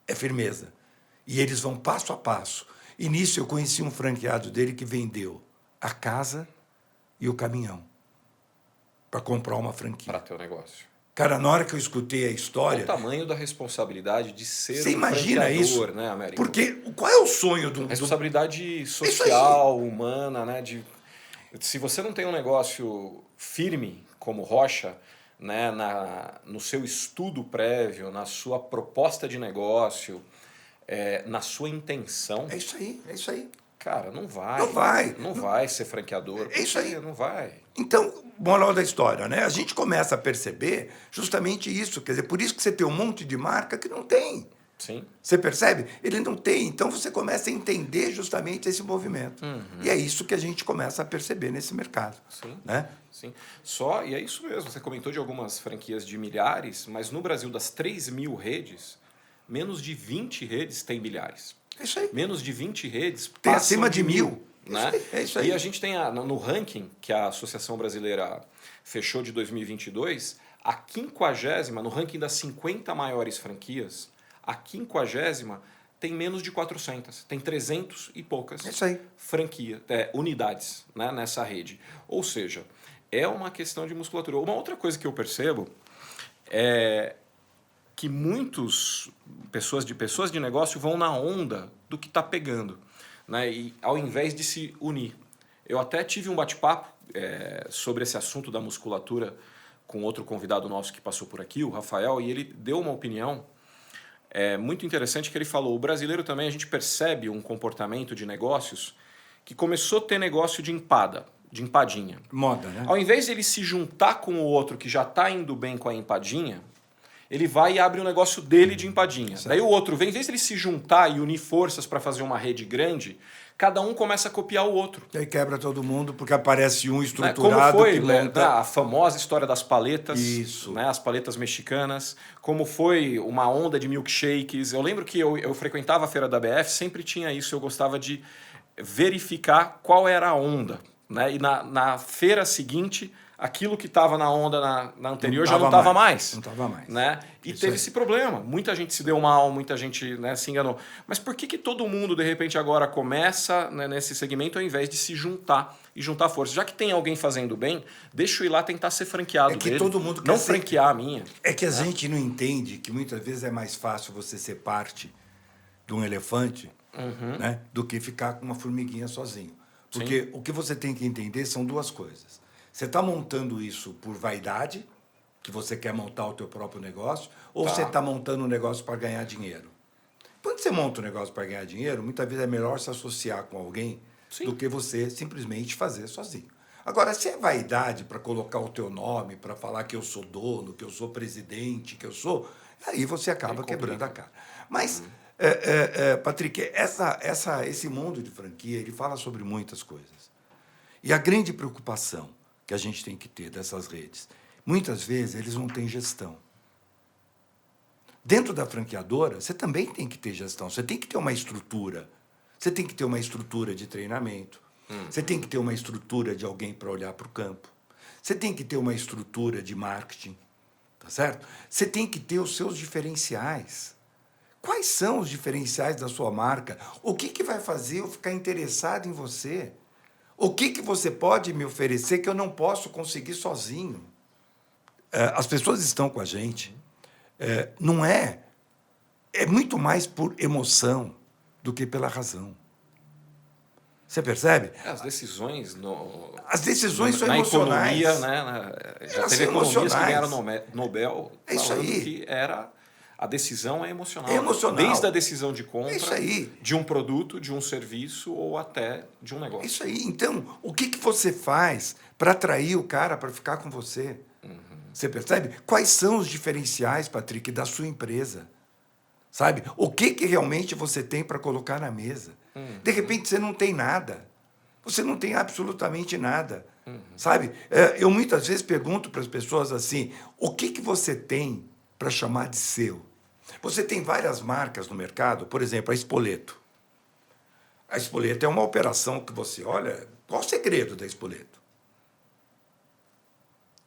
é firmeza. E eles vão passo a passo. E nisso eu conheci um franqueado dele que vendeu a casa e o caminhão para comprar uma franquia. Para teu negócio. Cara, na hora que eu escutei a história... O tamanho da responsabilidade de ser você imagina isso? Né, Américo? Porque qual é o sonho do... Responsabilidade social, humana, né? Se você não tem um negócio firme como Rocha, né, no seu estudo prévio, na sua proposta de negócio, na sua intenção... É isso aí. Cara, não vai. Não vai ser franqueador. É isso aí. Não vai. Então, moral da história, né? A gente começa a perceber justamente isso. Quer dizer, por isso que você tem um monte de marca que não tem. Sim. Você percebe? Ele não tem. Então, você começa a entender justamente esse movimento. E é isso que a gente começa a perceber nesse mercado. Sim. Né? Sim. E é isso mesmo. Você comentou de algumas franquias de milhares, mas no Brasil, das 3.000 redes, menos de 20 redes têm milhares. É isso aí. Menos de 20 redes tem acima de 1.000. Né? É isso aí. E a gente tem no ranking que a Associação Brasileira fechou de 2022, A 50ª, no ranking das 50 maiores franquias, a 50ª tem menos de 400, tem 300 e poucas Isso aí. unidades, né, nessa rede. Ou seja, é uma questão de musculatura. Uma outra coisa que eu percebo é que pessoas de negócio vão na onda do que está pegando, né, e ao invés de se unir. Eu até tive um bate-papo sobre esse assunto da musculatura com outro convidado nosso que passou por aqui, o Rafael, e ele deu uma opinião muito interessante que ele falou. O brasileiro também, a gente percebe um comportamento de negócios que começou a ter negócio de empadinha. Moda, né? Ao invés de ele se juntar com o outro que já está indo bem com a empadinha, ele vai e abre um negócio dele de empadinha. Daí o outro vem, em vez de ele se juntar e unir forças para fazer uma rede grande, cada um começa a copiar o outro. E aí quebra todo mundo, porque aparece um Como estruturado foi que monta... a famosa história das paletas, Isso. né, as paletas mexicanas, como foi uma onda de milkshakes. Eu lembro que eu frequentava a feira da BF, sempre tinha isso, eu gostava de verificar qual era a onda. Né? E na feira seguinte, aquilo que estava na onda na anterior já não estava mais. Não estava mais. Né? E Isso teve aí. esse problema. Muita gente se deu mal, muita gente, né, se enganou. Mas por que todo mundo, de repente, agora começa, né, nesse segmento ao invés de se juntar e juntar forças? Já que tem alguém fazendo bem, deixa eu ir lá tentar ser franqueado É que dele. todo mundo não quer ser- franquear a minha. É que a gente não entende que muitas vezes é mais fácil você ser parte de um elefante, né, do que ficar com uma formiguinha sozinho. Porque o que você tem que entender são duas coisas. Você está montando isso por vaidade, que você quer montar o teu próprio negócio, ou você está montando um negócio para ganhar dinheiro? Quando você monta um negócio para ganhar dinheiro, muitas vezes é melhor se associar com alguém do que você simplesmente fazer sozinho. Agora, se é vaidade para colocar o teu nome, para falar que eu sou dono, que eu sou presidente, que eu sou... Aí você acaba quebrando a cara. Mas, Patrick, esse mundo de franquia, ele fala sobre muitas coisas. E a grande preocupação que a gente tem que ter dessas redes, muitas vezes eles não têm gestão. Dentro da franqueadora, você também tem que ter gestão, você tem que ter uma estrutura. Você tem que ter uma estrutura de treinamento, você tem que ter uma estrutura de alguém para olhar para o campo, você tem que ter uma estrutura de marketing, tá certo? Você tem que ter os seus diferenciais. Quais são os diferenciais da sua marca? O que vai fazer eu ficar interessado em você? O que você pode me oferecer que eu não posso conseguir sozinho? As pessoas estão com a gente. Não é... É muito mais por emoção do que pela razão. Você percebe? As decisões... As decisões são na emocionais. economia, né? Já Elas teve são economistas que emocionais. ganharam Nobel É isso falando aí. que a decisão é emocional. É emocional. Desde a decisão de compra, É isso aí. de um produto, de um serviço ou até de um negócio. Isso aí. Então, o que você faz para atrair o cara para ficar com você? Você percebe? Quais são os diferenciais, Patrick, da sua empresa? Sabe? O que realmente você tem para colocar na mesa? De repente, você não tem nada. Você não tem absolutamente nada. Sabe? Eu muitas vezes pergunto para as pessoas assim, o que você tem para chamar de seu? Você tem várias marcas no mercado, por exemplo, a Spoleto. A Spoleto é uma operação que você olha... Qual o segredo da Spoleto?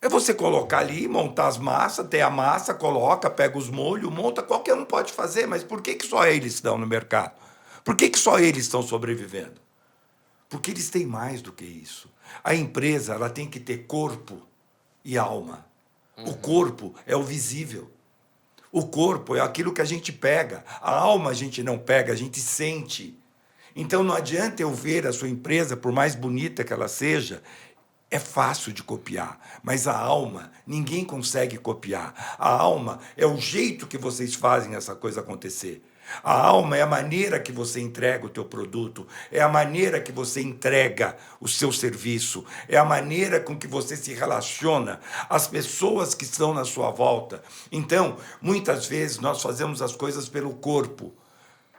É você colocar ali, montar as massas, ter a massa, coloca, pega os molhos, monta, qualquer um pode fazer, mas por que só eles estão no mercado? Por que só eles estão sobrevivendo? Porque eles têm mais do que isso. A empresa ela tem que ter corpo e alma. O corpo é o visível. O corpo é aquilo que a gente pega. A alma a gente não pega, a gente sente. Então não adianta eu ver a sua empresa, por mais bonita que ela seja, é fácil de copiar, mas a alma ninguém consegue copiar. A alma é o jeito que vocês fazem essa coisa acontecer. A alma é a maneira que você entrega o teu produto, é a maneira que você entrega o seu serviço, é a maneira com que você se relaciona, as pessoas que estão na sua volta. Então, muitas vezes nós fazemos as coisas pelo corpo.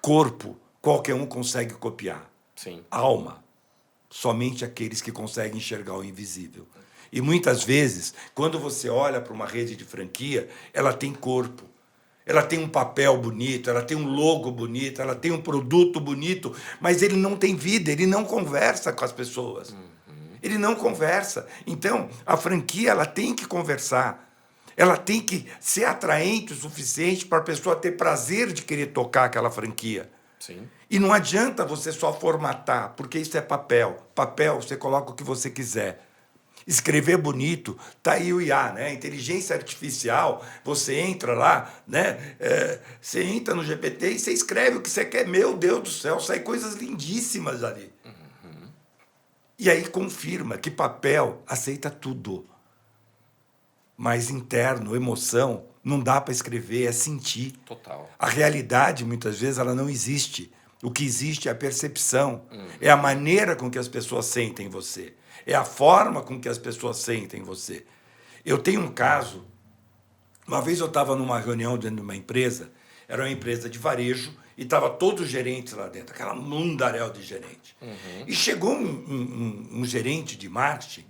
Corpo, qualquer um consegue copiar. Sim. Alma, somente aqueles que conseguem enxergar o invisível. E muitas vezes, quando você olha para uma rede de franquia, ela tem corpo. Ela tem um papel bonito, ela tem um logo bonito, ela tem um produto bonito, mas ele não tem vida, ele não conversa com as pessoas. Ele não conversa. Então, a franquia ela tem que conversar. Ela tem que ser atraente o suficiente para a pessoa ter prazer de querer tocar aquela franquia. Sim. E não adianta você só formatar, porque isso é papel. Papel, você coloca o que você quiser. Escrever bonito, tá aí o IA, né? Inteligência artificial, você entra lá, né? Você entra no GPT e você escreve o que você quer. Meu Deus do céu, sai coisas lindíssimas ali. Uhum. E aí confirma que papel aceita tudo. Mas interno, emoção, não dá para escrever, é sentir. Total. A realidade, muitas vezes, ela não existe. O que existe é a percepção, é a maneira com que as pessoas sentem você, é a forma com que as pessoas sentem você. Eu tenho um caso, uma vez eu estava numa reunião dentro de uma empresa, era uma empresa de varejo, e estava todos os gerentes lá dentro, aquela mundaréu de gerente. E chegou um gerente de marketing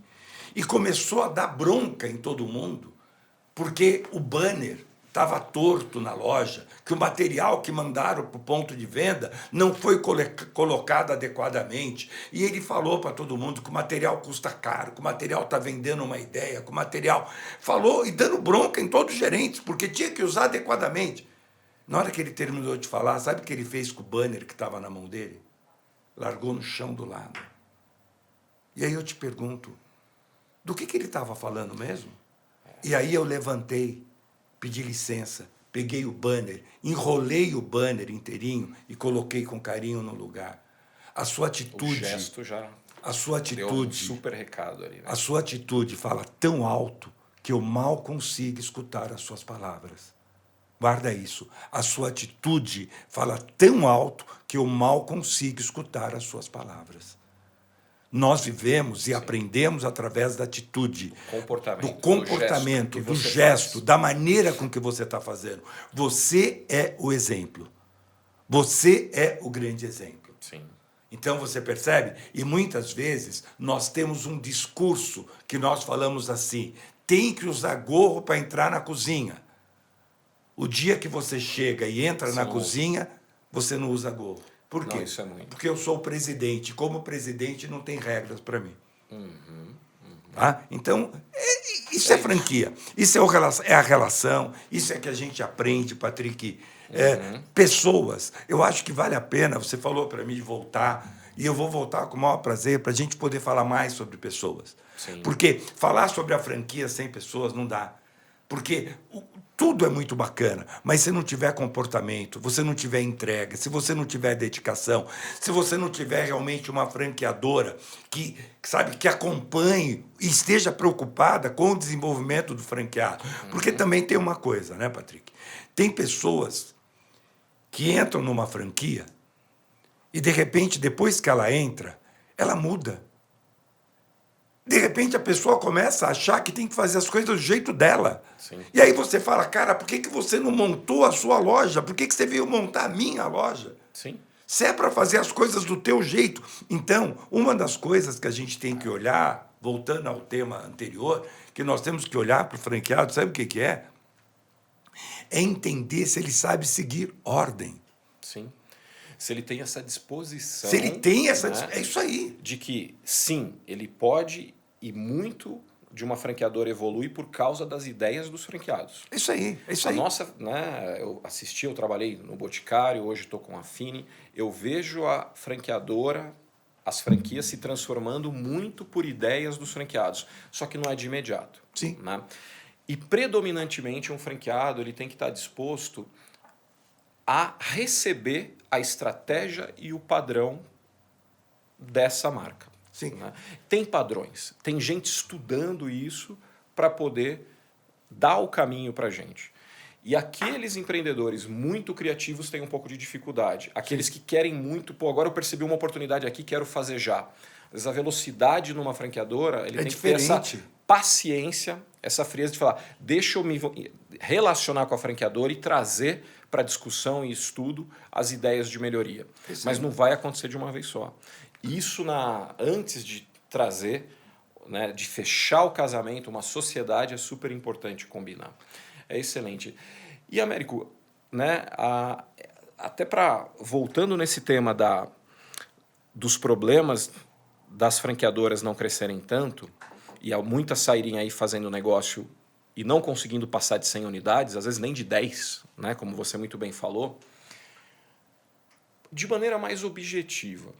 e começou a dar bronca em todo mundo, porque o banner estava torto na loja, que o material que mandaram para o ponto de venda não foi colocado adequadamente. E ele falou para todo mundo que o material custa caro, que o material está vendendo uma ideia, que o material... Falou e dando bronca em todos os gerentes, porque tinha que usar adequadamente. Na hora que ele terminou de falar, sabe o que ele fez com o banner que estava na mão dele? Largou no chão do lado. E aí eu te pergunto, do que ele estava falando mesmo? E aí eu levantei, pedi licença, peguei o banner, enrolei o banner inteirinho e coloquei com carinho no lugar. A sua atitude... O gesto já a sua deu um atitude, super recado ali. Né? a sua atitude fala tão alto que eu mal consigo escutar as suas palavras. Guarda isso. A sua atitude fala tão alto que eu mal consigo escutar as suas palavras. Nós vivemos e aprendemos através da atitude, do gesto, da maneira com que você está fazendo. Você é o exemplo. Você é o grande exemplo. Sim. Então, você percebe? E muitas vezes nós temos um discurso que nós falamos assim, tem que usar gorro para entrar na cozinha. O dia que você chega e entra na cozinha, você não usa gorro. Por quê? Não, isso é muito. Porque eu sou o presidente. Como presidente, não tem regras para mim. Tá? Então, isso é franquia. Isso é a relação. Isso é que a gente aprende, Patrick. Pessoas. Eu acho que vale a pena. Você falou para mim de voltar. E eu vou voltar com o maior prazer para a gente poder falar mais sobre pessoas. Sim. Porque falar sobre a franquia sem pessoas não dá. Porque tudo é muito bacana, mas se não tiver comportamento, você não tiver entrega, se você não tiver dedicação, se você não tiver realmente uma franqueadora que, sabe, que acompanhe e esteja preocupada com o desenvolvimento do franqueado. Porque também tem uma coisa, né, Patrick? Tem pessoas que entram numa franquia e, de repente, depois que ela entra, ela muda. De repente, a pessoa começa a achar que tem que fazer as coisas do jeito dela. Sim. E aí você fala, cara, por que você não montou a sua loja? Por que você veio montar a minha loja? Sim. Se é para fazer as coisas do teu jeito. Então, uma das coisas que a gente tem que olhar, voltando ao tema anterior, que nós temos que olhar para o franqueado, sabe o que é? É entender se ele sabe seguir ordem. Sim. Se ele tem essa disposição... Se ele tem essa... né, é isso aí. de que, sim, ele pode e muito de uma franqueadora evolui por causa das ideias dos franqueados. É isso aí, é isso A aí. nossa, né, eu trabalhei no Boticário, hoje estou com a Fini, eu vejo a franqueadora, as franquias se transformando muito por ideias dos franqueados, só que não é de imediato. Sim. Né? E predominantemente um franqueado ele tem que estar disposto a receber a estratégia e o padrão dessa marca. Sim. Né? Tem padrões, tem gente estudando isso para poder dar o caminho para a gente. E aqueles empreendedores muito criativos têm um pouco de dificuldade. Aqueles que querem muito, pô, agora eu percebi uma oportunidade aqui, quero fazer já. Às vezes a velocidade numa franqueadora, ele tem diferente. que ter essa paciência, essa frieza de falar, deixa eu me relacionar com a franqueadora e trazer para discussão e estudo as ideias de melhoria. Mas não vai acontecer de uma vez só. Isso, antes de trazer, né, de fechar o casamento, uma sociedade, é super importante combinar. É excelente. E, Américo, né, até voltando nesse tema dos problemas das franqueadoras não crescerem tanto, e há muitas saírem aí fazendo negócio e não conseguindo passar de 100 unidades, às vezes nem de 10, né, como você muito bem falou, de maneira mais objetiva,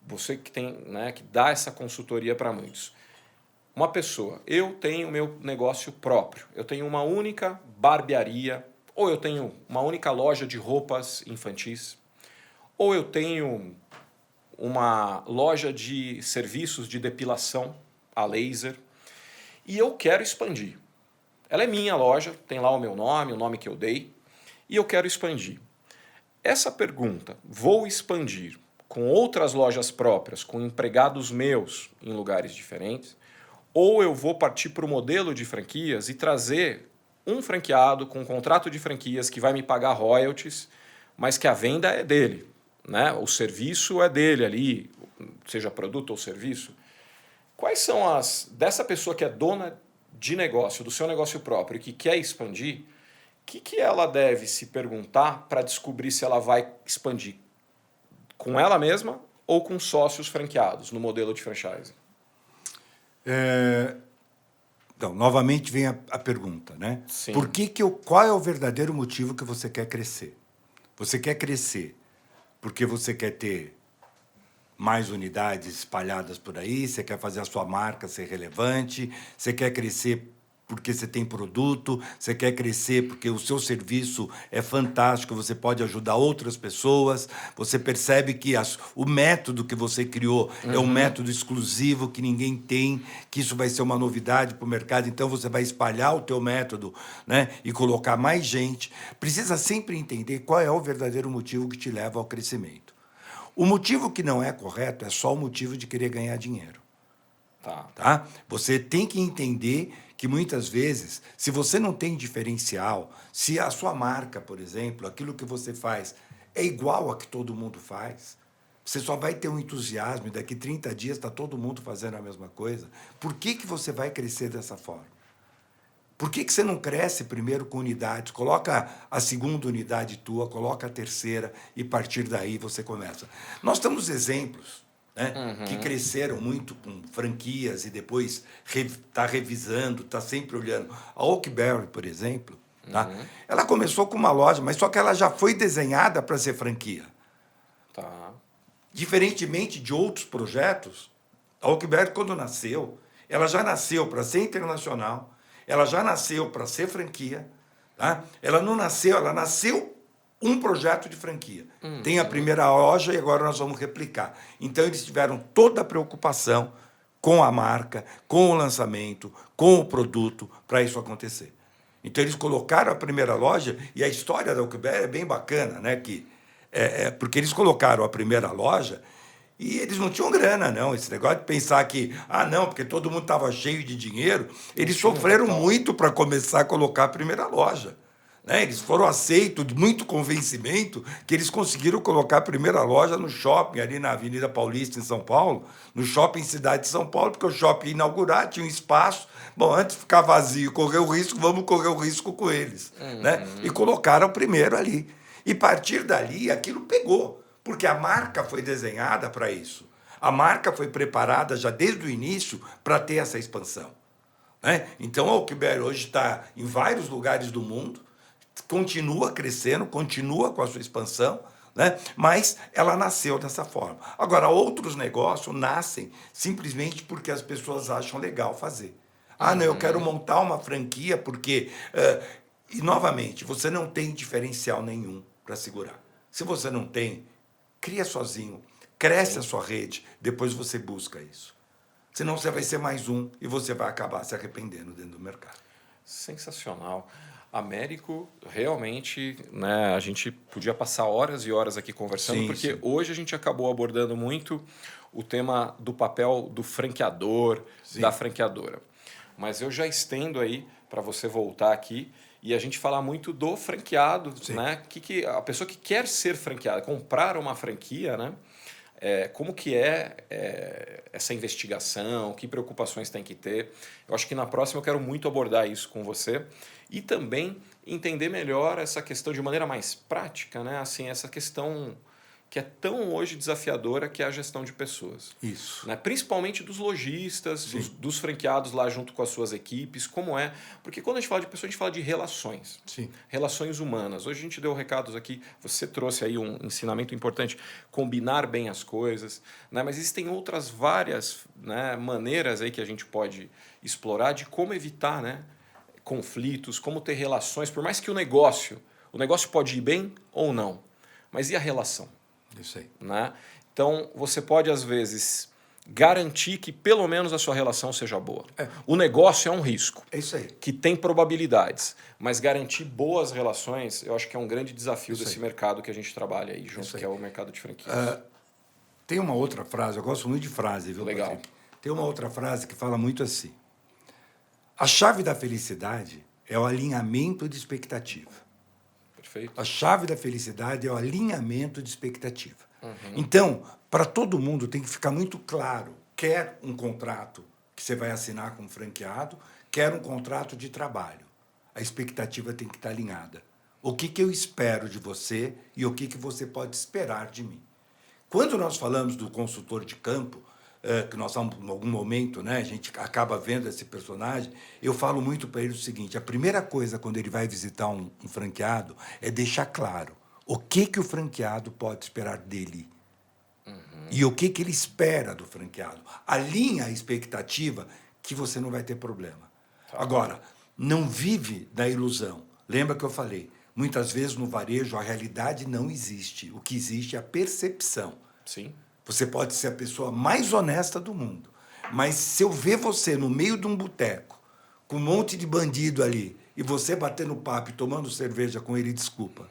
você que tem, né, que dá essa consultoria para muitos. Uma pessoa, eu tenho meu negócio próprio, eu tenho uma única barbearia, ou eu tenho uma única loja de roupas infantis, ou eu tenho uma loja de serviços de depilação a laser, e eu quero expandir. Ela é minha loja, tem lá o meu nome, o nome que eu dei, e eu quero expandir. Essa pergunta, vou expandir com outras lojas próprias, com empregados meus em lugares diferentes, ou eu vou partir para o modelo de franquias e trazer um franqueado com um contrato de franquias que vai me pagar royalties, mas que a venda é dele, né? O serviço é dele ali, seja produto ou serviço. Quais são as... Dessa pessoa que é dona de negócio, do seu negócio próprio e que quer expandir, o que ela deve se perguntar para descobrir se ela vai expandir com ela mesma ou com sócios franqueados no modelo de franchise? Então, novamente vem a pergunta, né? Sim. Qual é o verdadeiro motivo que você quer crescer? Você quer crescer porque você quer ter mais unidades espalhadas por aí, você quer fazer a sua marca ser relevante, você quer crescer porque você tem produto, você quer crescer porque o seu serviço é fantástico, você pode ajudar outras pessoas, você percebe que o método que você criou é um método exclusivo que ninguém tem, que isso vai ser uma novidade para o mercado, então você vai espalhar o teu método, né, e colocar mais gente. Precisa sempre entender qual é o verdadeiro motivo que te leva ao crescimento. O motivo que não é correto é só o motivo de querer ganhar dinheiro. Tá? Você tem que entender que, muitas vezes, se você não tem diferencial, se a sua marca, por exemplo, aquilo que você faz é igual a que todo mundo faz, você só vai ter um entusiasmo e daqui 30 dias está todo mundo fazendo a mesma coisa. Por que você vai crescer dessa forma? Por que você não cresce primeiro com unidades? Coloca a segunda unidade tua, coloca a terceira e, a partir daí, você começa. Nós temos exemplos, né, que cresceram muito com franquias e depois está revisando, está sempre olhando. A Oakberry, por exemplo, tá? Ela começou com uma loja, mas só que ela já foi desenhada para ser franquia. Tá. Diferentemente de outros projetos, a Oakberry, quando nasceu, ela já nasceu para ser internacional, ela já nasceu para ser franquia, tá? Ela nasceu um projeto de franquia. Tem a primeira loja e agora nós vamos replicar. Então, eles tiveram toda a preocupação com a marca, com o lançamento, com o produto, para isso acontecer. Então, eles colocaram a primeira loja, e a história da Oakberry é bem bacana, né? Porque eles colocaram a primeira loja e eles não tinham grana, não. Esse negócio de pensar que, não, porque todo mundo estava cheio de dinheiro, eles sofreram muito para começar a colocar a primeira loja. Né? Eles foram aceitos de muito convencimento que eles conseguiram colocar a primeira loja no shopping, ali na Avenida Paulista, em São Paulo, no shopping Cidade de São Paulo, porque o shopping ia inaugurar, tinha um espaço. Bom, antes de ficar vazio, correr o risco, vamos correr o risco com eles. Né? E colocaram o primeiro ali. E a partir dali, aquilo pegou, porque a marca foi desenhada para isso. A marca foi preparada já desde o início para ter essa expansão. Né? Então, a Oakberry hoje está em vários lugares do mundo, continua crescendo, continua com a sua expansão, né? Mas ela nasceu dessa forma. Agora, outros negócios nascem simplesmente porque as pessoas acham legal fazer. Não, eu quero montar uma franquia porque... E, novamente, você não tem diferencial nenhum para segurar. Se você não tem, cria sozinho, cresce a sua rede, depois você busca isso. Senão você vai ser mais um e você vai acabar se arrependendo dentro do mercado. Sensacional. Américo, realmente, né, a gente podia passar horas e horas aqui conversando, porque hoje a gente acabou abordando muito o tema do papel do franqueador, da franqueadora. Mas eu já estendo aí para você voltar aqui e a gente falar muito do franqueado, né? Que a pessoa que quer ser franqueada, comprar uma franquia, né? Como que essa investigação, que preocupações tem que ter. Eu acho que na próxima eu quero muito abordar isso com você e também entender melhor essa questão de maneira mais prática, né? Assim, essa questão que é tão hoje desafiadora, que é a gestão de pessoas. Isso. Né? Principalmente dos lojistas, dos franqueados lá junto com as suas equipes, como é. Porque quando a gente fala de pessoas, a gente fala de relações. Sim. Relações humanas. Hoje a gente deu recados aqui, você trouxe aí um ensinamento importante, combinar bem as coisas, né? Mas existem outras várias, né, maneiras aí que a gente pode explorar de como evitar, né, conflitos, como ter relações, por mais que o negócio pode ir bem ou não, mas e a relação? Isso aí. Né? Então, você pode, às vezes, garantir que pelo menos a sua relação seja boa. O negócio é um risco. É isso aí. Que tem probabilidades, mas garantir boas relações, eu acho que é um grande desafio Isso desse aí. mercado que a gente trabalha aí junto, Isso aí. que é o mercado de franquias. Tem uma outra frase, eu gosto muito de frase, viu, Legal. Patrick? Tem uma outra frase que fala muito assim: a chave da felicidade é o alinhamento de expectativa. Perfeito? A chave da felicidade é o alinhamento de expectativa. Então, para todo mundo tem que ficar muito claro, quer um contrato que você vai assinar com um franqueado, quer um contrato de trabalho. A expectativa tem que estar alinhada. O que eu espero de você e o que você pode esperar de mim. Quando nós falamos do consultor de campo, que nós estamos, em algum momento, né, a gente acaba vendo esse personagem, eu falo muito para ele o seguinte: a primeira coisa quando ele vai visitar um franqueado é deixar claro o que o franqueado pode esperar dele. E o que ele espera do franqueado. Alinha a expectativa que você não vai ter problema. Agora, não vive da ilusão. Lembra que eu falei? Muitas vezes no varejo a realidade não existe. O que existe é a percepção. Sim. Você pode ser a pessoa mais honesta do mundo, mas se eu ver você no meio de um boteco, com um monte de bandido ali, e você batendo papo e tomando cerveja com ele, desculpa,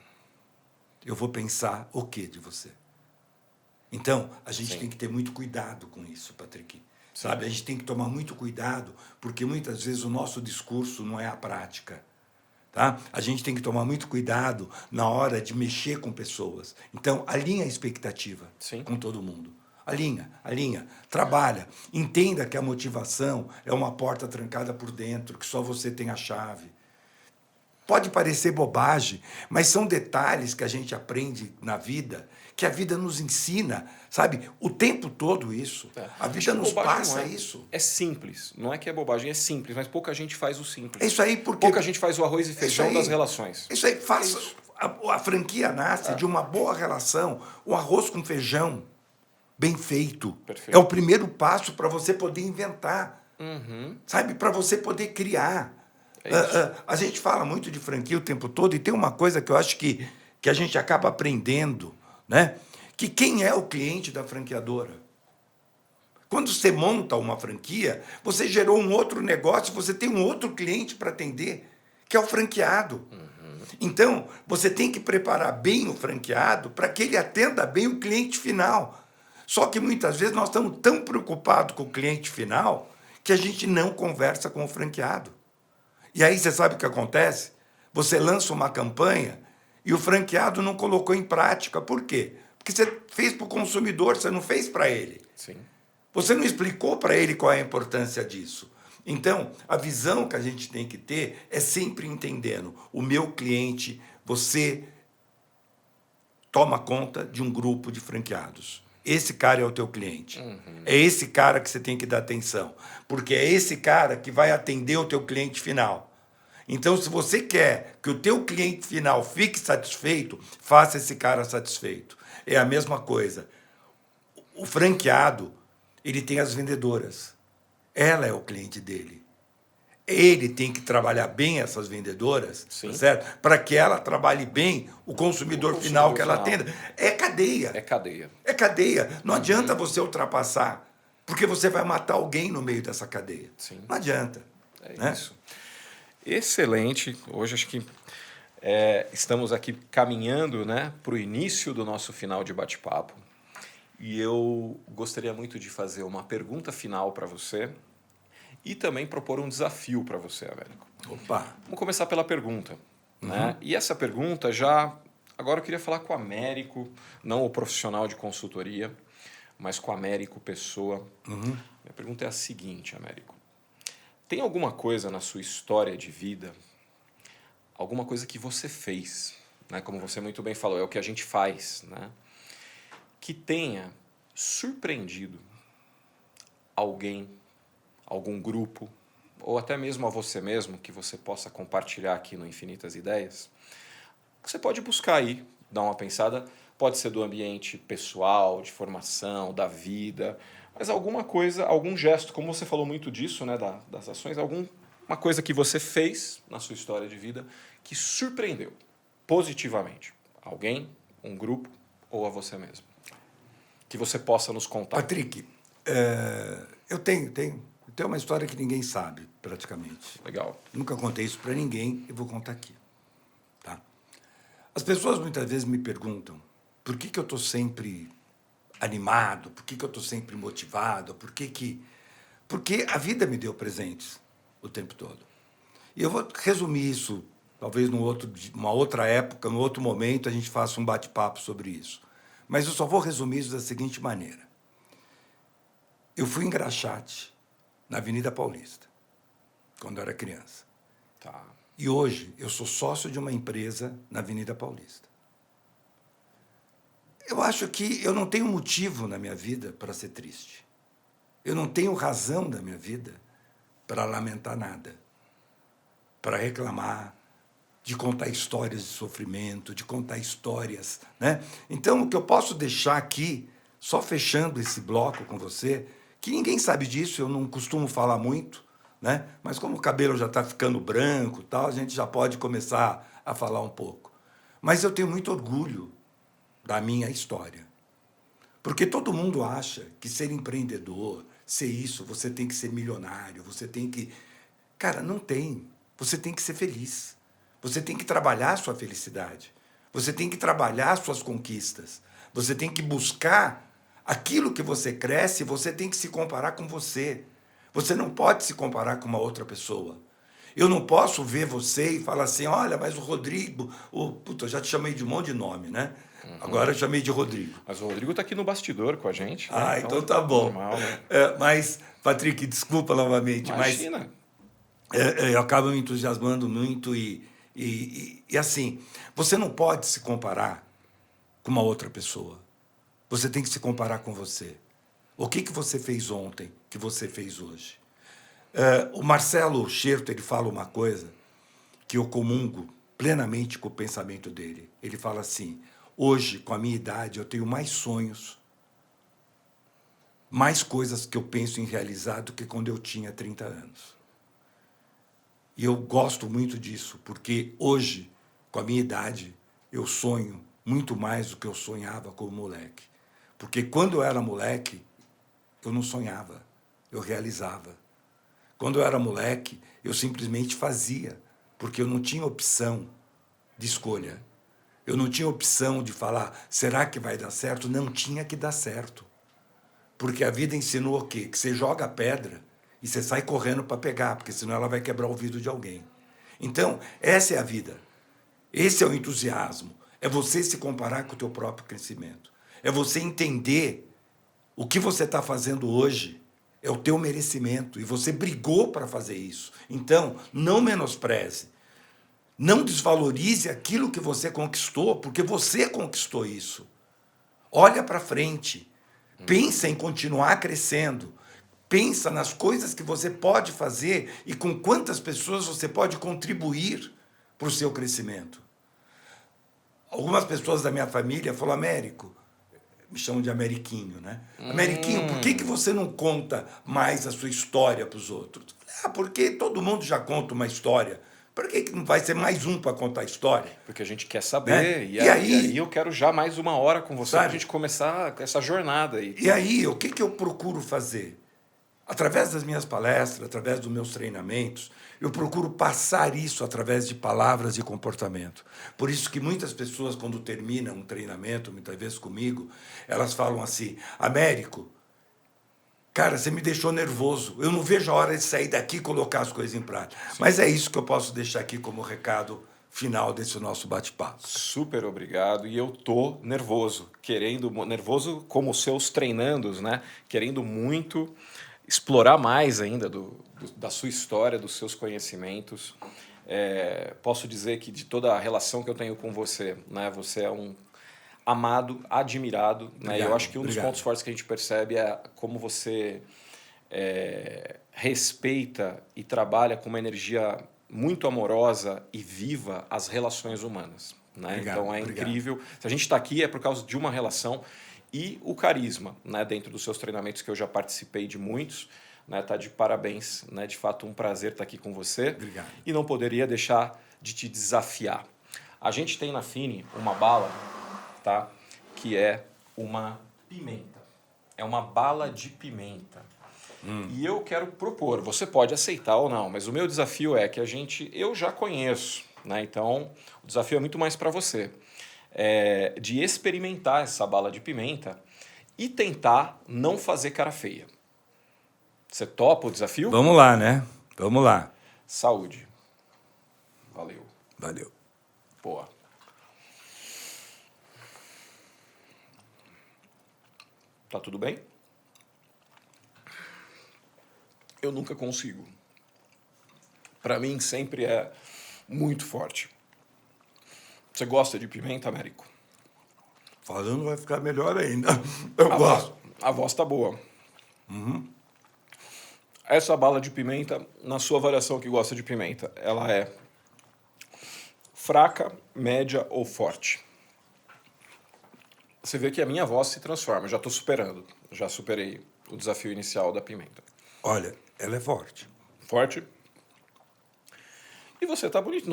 eu vou pensar o quê de você? Então, a gente Sim. tem que ter muito cuidado com isso, Patrick. Sabe? A gente tem que tomar muito cuidado, porque muitas vezes o nosso discurso não é a prática. Tá? A gente tem que tomar muito cuidado na hora de mexer com pessoas. Então, alinha a expectativa Sim. com todo mundo. Alinha, trabalha. Entenda que a motivação é uma porta trancada por dentro, que só você tem a chave. Pode parecer bobagem, mas são detalhes que a gente aprende na vida, que a vida nos ensina, sabe? O tempo todo isso. A vida nos passa isso. É simples. Não é que é bobagem, é simples, mas pouca gente faz o simples. É isso aí, porque... Pouca gente faz o arroz e feijão das relações. Isso aí, faça... A franquia nasce de uma boa relação, um arroz com feijão bem feito. Perfeito. É o primeiro passo para você poder inventar, sabe? Para você poder criar. A gente fala muito de franquia o tempo todo e tem uma coisa que eu acho que a gente acaba aprendendo, né? Que quem é o cliente da franqueadora? Quando você monta uma franquia, você gerou um outro negócio, você tem um outro cliente para atender, que é o franqueado. Então, você tem que preparar bem o franqueado para que ele atenda bem o cliente final. Só que muitas vezes nós estamos tão preocupados com o cliente final que a gente não conversa com o franqueado. E aí você sabe o que acontece? Você lança uma campanha e o franqueado não colocou em prática. Por quê? Porque você fez para o consumidor, você não fez para ele. Sim. Você não explicou para ele qual é a importância disso. Então, a visão que a gente tem que ter é sempre entendendo o meu cliente, você toma conta de um grupo de franqueados. Esse cara é o teu cliente. É esse cara que você tem que dar atenção. Porque é esse cara que vai atender o teu cliente final. Então, se você quer que o teu cliente final fique satisfeito, faça esse cara satisfeito. É a mesma coisa. O franqueado, ele tem as vendedoras. Ela é o cliente dele. Ele tem que trabalhar bem essas vendedoras, tá certo? Para que ela trabalhe bem o consumidor final que ela atenda. É cadeia. É cadeia. É cadeia. Não adianta você ultrapassar, porque você vai matar alguém no meio dessa cadeia. Sim. Não adianta. É isso. Excelente. Hoje acho que estamos aqui caminhando, né, para o início do nosso final de bate-papo. E eu gostaria muito de fazer uma pergunta final para você e também propor um desafio para você, Américo. Opa! Vamos começar pela pergunta. Né? E essa pergunta já... Agora eu queria falar com o Américo, não o profissional de consultoria, mas com o Américo pessoa. Minha pergunta é a seguinte, Américo. Tem alguma coisa na sua história de vida, alguma coisa que você fez, né? Como você muito bem falou, é o que a gente faz, né? que tenha surpreendido alguém, algum grupo, ou até mesmo a você mesmo, que você possa compartilhar aqui no Infinitas Ideias, você pode buscar aí, dar uma pensada, pode ser do ambiente pessoal, de formação, da vida, mas alguma coisa, algum gesto, como você falou muito disso, né, das ações, alguma coisa que você fez na sua história de vida que surpreendeu positivamente alguém, um grupo ou a você mesmo. Que você possa nos contar. Patrick, eu tenho uma história que ninguém sabe, praticamente. Legal. Nunca contei isso para ninguém e vou contar aqui. Tá? As pessoas muitas vezes me perguntam por que eu estou sempre animado, por que eu estou sempre motivado, porque a vida me deu presentes o tempo todo. E eu vou resumir isso, talvez numa outra época, num outro momento, a gente faça um bate-papo sobre isso. Mas eu só vou resumir isso da seguinte maneira. Eu fui engraxate na Avenida Paulista, quando eu era criança. Tá. E hoje eu sou sócio de uma empresa na Avenida Paulista. Eu acho que eu não tenho motivo na minha vida para ser triste. Eu não tenho razão na minha vida para lamentar nada, para reclamar, de contar histórias de sofrimento, de contar histórias, né? Então, o que eu posso deixar aqui, só fechando esse bloco com você, que ninguém sabe disso, eu não costumo falar muito, né? Mas como o cabelo já está ficando branco, tal, a gente já pode começar a falar um pouco. Mas eu tenho muito orgulho da minha história. Porque todo mundo acha que ser empreendedor, ser isso, você tem que ser milionário, você tem que... Cara, não tem. Você tem que ser feliz. Você tem que trabalhar a sua felicidade. Você tem que trabalhar as suas conquistas. Você tem que buscar aquilo que você cresce, você tem que se comparar com você. Você não pode se comparar com uma outra pessoa. Eu não posso ver você e falar assim, olha, mas o Rodrigo... Puta, eu já te chamei de um monte de nome, né? Agora eu chamei de Rodrigo. Mas o Rodrigo está aqui no bastidor com a gente. Né? Ah, então tá bom. Normal, né? Mas, Patrick, desculpa novamente, Imagina. mas eu acabo me entusiasmando muito e assim, você não pode se comparar com uma outra pessoa. Você tem que se comparar com você. O que você fez ontem, que você fez hoje? O Marcelo Scherto, ele fala uma coisa que eu comungo plenamente com o pensamento dele. Ele fala assim, hoje, com a minha idade, eu tenho mais sonhos, mais coisas que eu penso em realizar do que quando eu tinha 30 anos. E eu gosto muito disso, porque hoje, com a minha idade, eu sonho muito mais do que eu sonhava como moleque. Porque quando eu era moleque, eu não sonhava, eu realizava. Quando eu era moleque, eu simplesmente fazia, porque eu não tinha opção de escolha. Eu não tinha opção de falar, será que vai dar certo? Não tinha que dar certo. Porque a vida ensinou o quê? Que você joga a pedra e você sai correndo para pegar, porque senão ela vai quebrar o vidro de alguém. Então, essa é a vida. Esse é o entusiasmo. É você se comparar com o teu próprio crescimento. É você entender o que você está fazendo hoje é o teu merecimento e você brigou para fazer isso. Então, não menospreze. Não desvalorize aquilo que você conquistou, porque você conquistou isso. Olha para frente. Pensa em continuar crescendo. Pensa nas coisas que você pode fazer e com quantas pessoas você pode contribuir para o seu crescimento. Algumas pessoas da minha família falaram, Américo, me chamam de Ameriquinho, né? Ameriquinho, por que você não conta mais a sua história para os outros? Porque todo mundo já conta uma história. Por que não vai ser mais um para contar a história? Porque a gente quer saber. Né? E aí eu quero já mais uma hora com você para a gente começar essa jornada aí. E aí, o que eu procuro fazer? Através das minhas palestras, através dos meus treinamentos, eu procuro passar isso através de palavras e comportamento. Por isso que muitas pessoas, quando terminam um treinamento, muitas vezes comigo, elas falam assim, Américo, cara, você me deixou nervoso. Eu não vejo a hora de sair daqui e colocar as coisas em prática. Sim. Mas é isso que eu posso deixar aqui como recado final desse nosso bate-papo. Super obrigado. E eu tô nervoso, nervoso como os seus treinandos, né? Querendo muito explorar mais ainda da sua história, dos seus conhecimentos. Posso dizer que de toda a relação que eu tenho com você, né? Você é amado, admirado. Né? Obrigado, Eu acho que um dos obrigado. pontos fortes que a gente percebe é como você respeita e trabalha com uma energia muito amorosa e viva as relações humanas. Né? Obrigado, Então é obrigado. incrível. Se a gente está aqui é por causa de uma relação e o carisma, né? Dentro dos seus treinamentos, que eu já participei de muitos. Né? Tá de parabéns. Né? De fato, um prazer estar aqui com você. Obrigado. E não poderia deixar de te desafiar. A gente tem na Fini uma bala, tá? Que é uma pimenta. É uma bala de pimenta. E eu quero propor, você pode aceitar ou não, mas o meu desafio é que eu já conheço, né? Então o desafio é muito mais para você, de experimentar essa bala de pimenta e tentar não fazer cara feia. Você topa o desafio? Vamos lá, né? Vamos lá. Saúde. Valeu. Valeu. Boa. Tá tudo bem? Eu nunca consigo. Para mim sempre é muito forte. Você gosta de pimenta, Américo? Falando vai ficar melhor ainda. Eu gosto. A voz tá boa. Essa bala de pimenta, na sua avaliação que gosta de pimenta, ela é fraca, média ou forte? Você vê que a minha voz se transforma. Eu já estou superando. Já superei o desafio inicial da pimenta. Olha, ela é forte. Forte. E você tá bonito.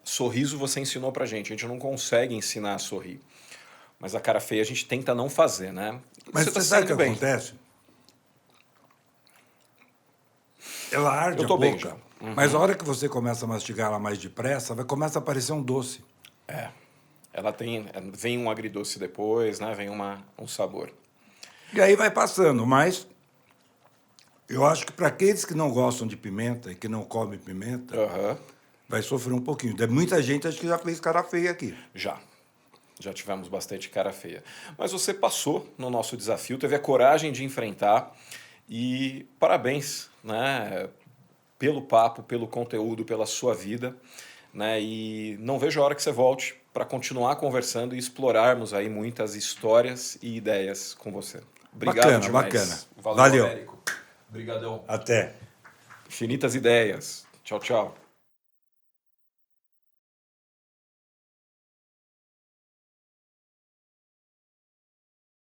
Sorriso você ensinou pra gente. A gente não consegue ensinar a sorrir. Mas a cara feia a gente tenta não fazer, né? Mas tá você sabe o que saindo bem. acontece? Ela arde Eu a tô bem boca. já. Mas a hora que você começa a mastigar ela mais depressa, começa a aparecer um doce. Ela vem um agridoce depois, né? Vem um sabor. E aí vai passando, mas eu acho que para aqueles que não gostam de pimenta e que não comem pimenta, Aham. vai sofrer um pouquinho. Muita gente acho que já fez cara feia aqui. Já tivemos bastante cara feia. Mas você passou no nosso desafio, teve a coragem de enfrentar e parabéns, né? Pelo papo, pelo conteúdo, pela sua vida. Né? E não vejo a hora que você volte para continuar conversando e explorarmos aí muitas histórias e ideias com você. Obrigado Bacana, demais. bacana. Valeu, Valeu. Américo. Obrigadão. Até. Infinitas ideias. Tchau, tchau.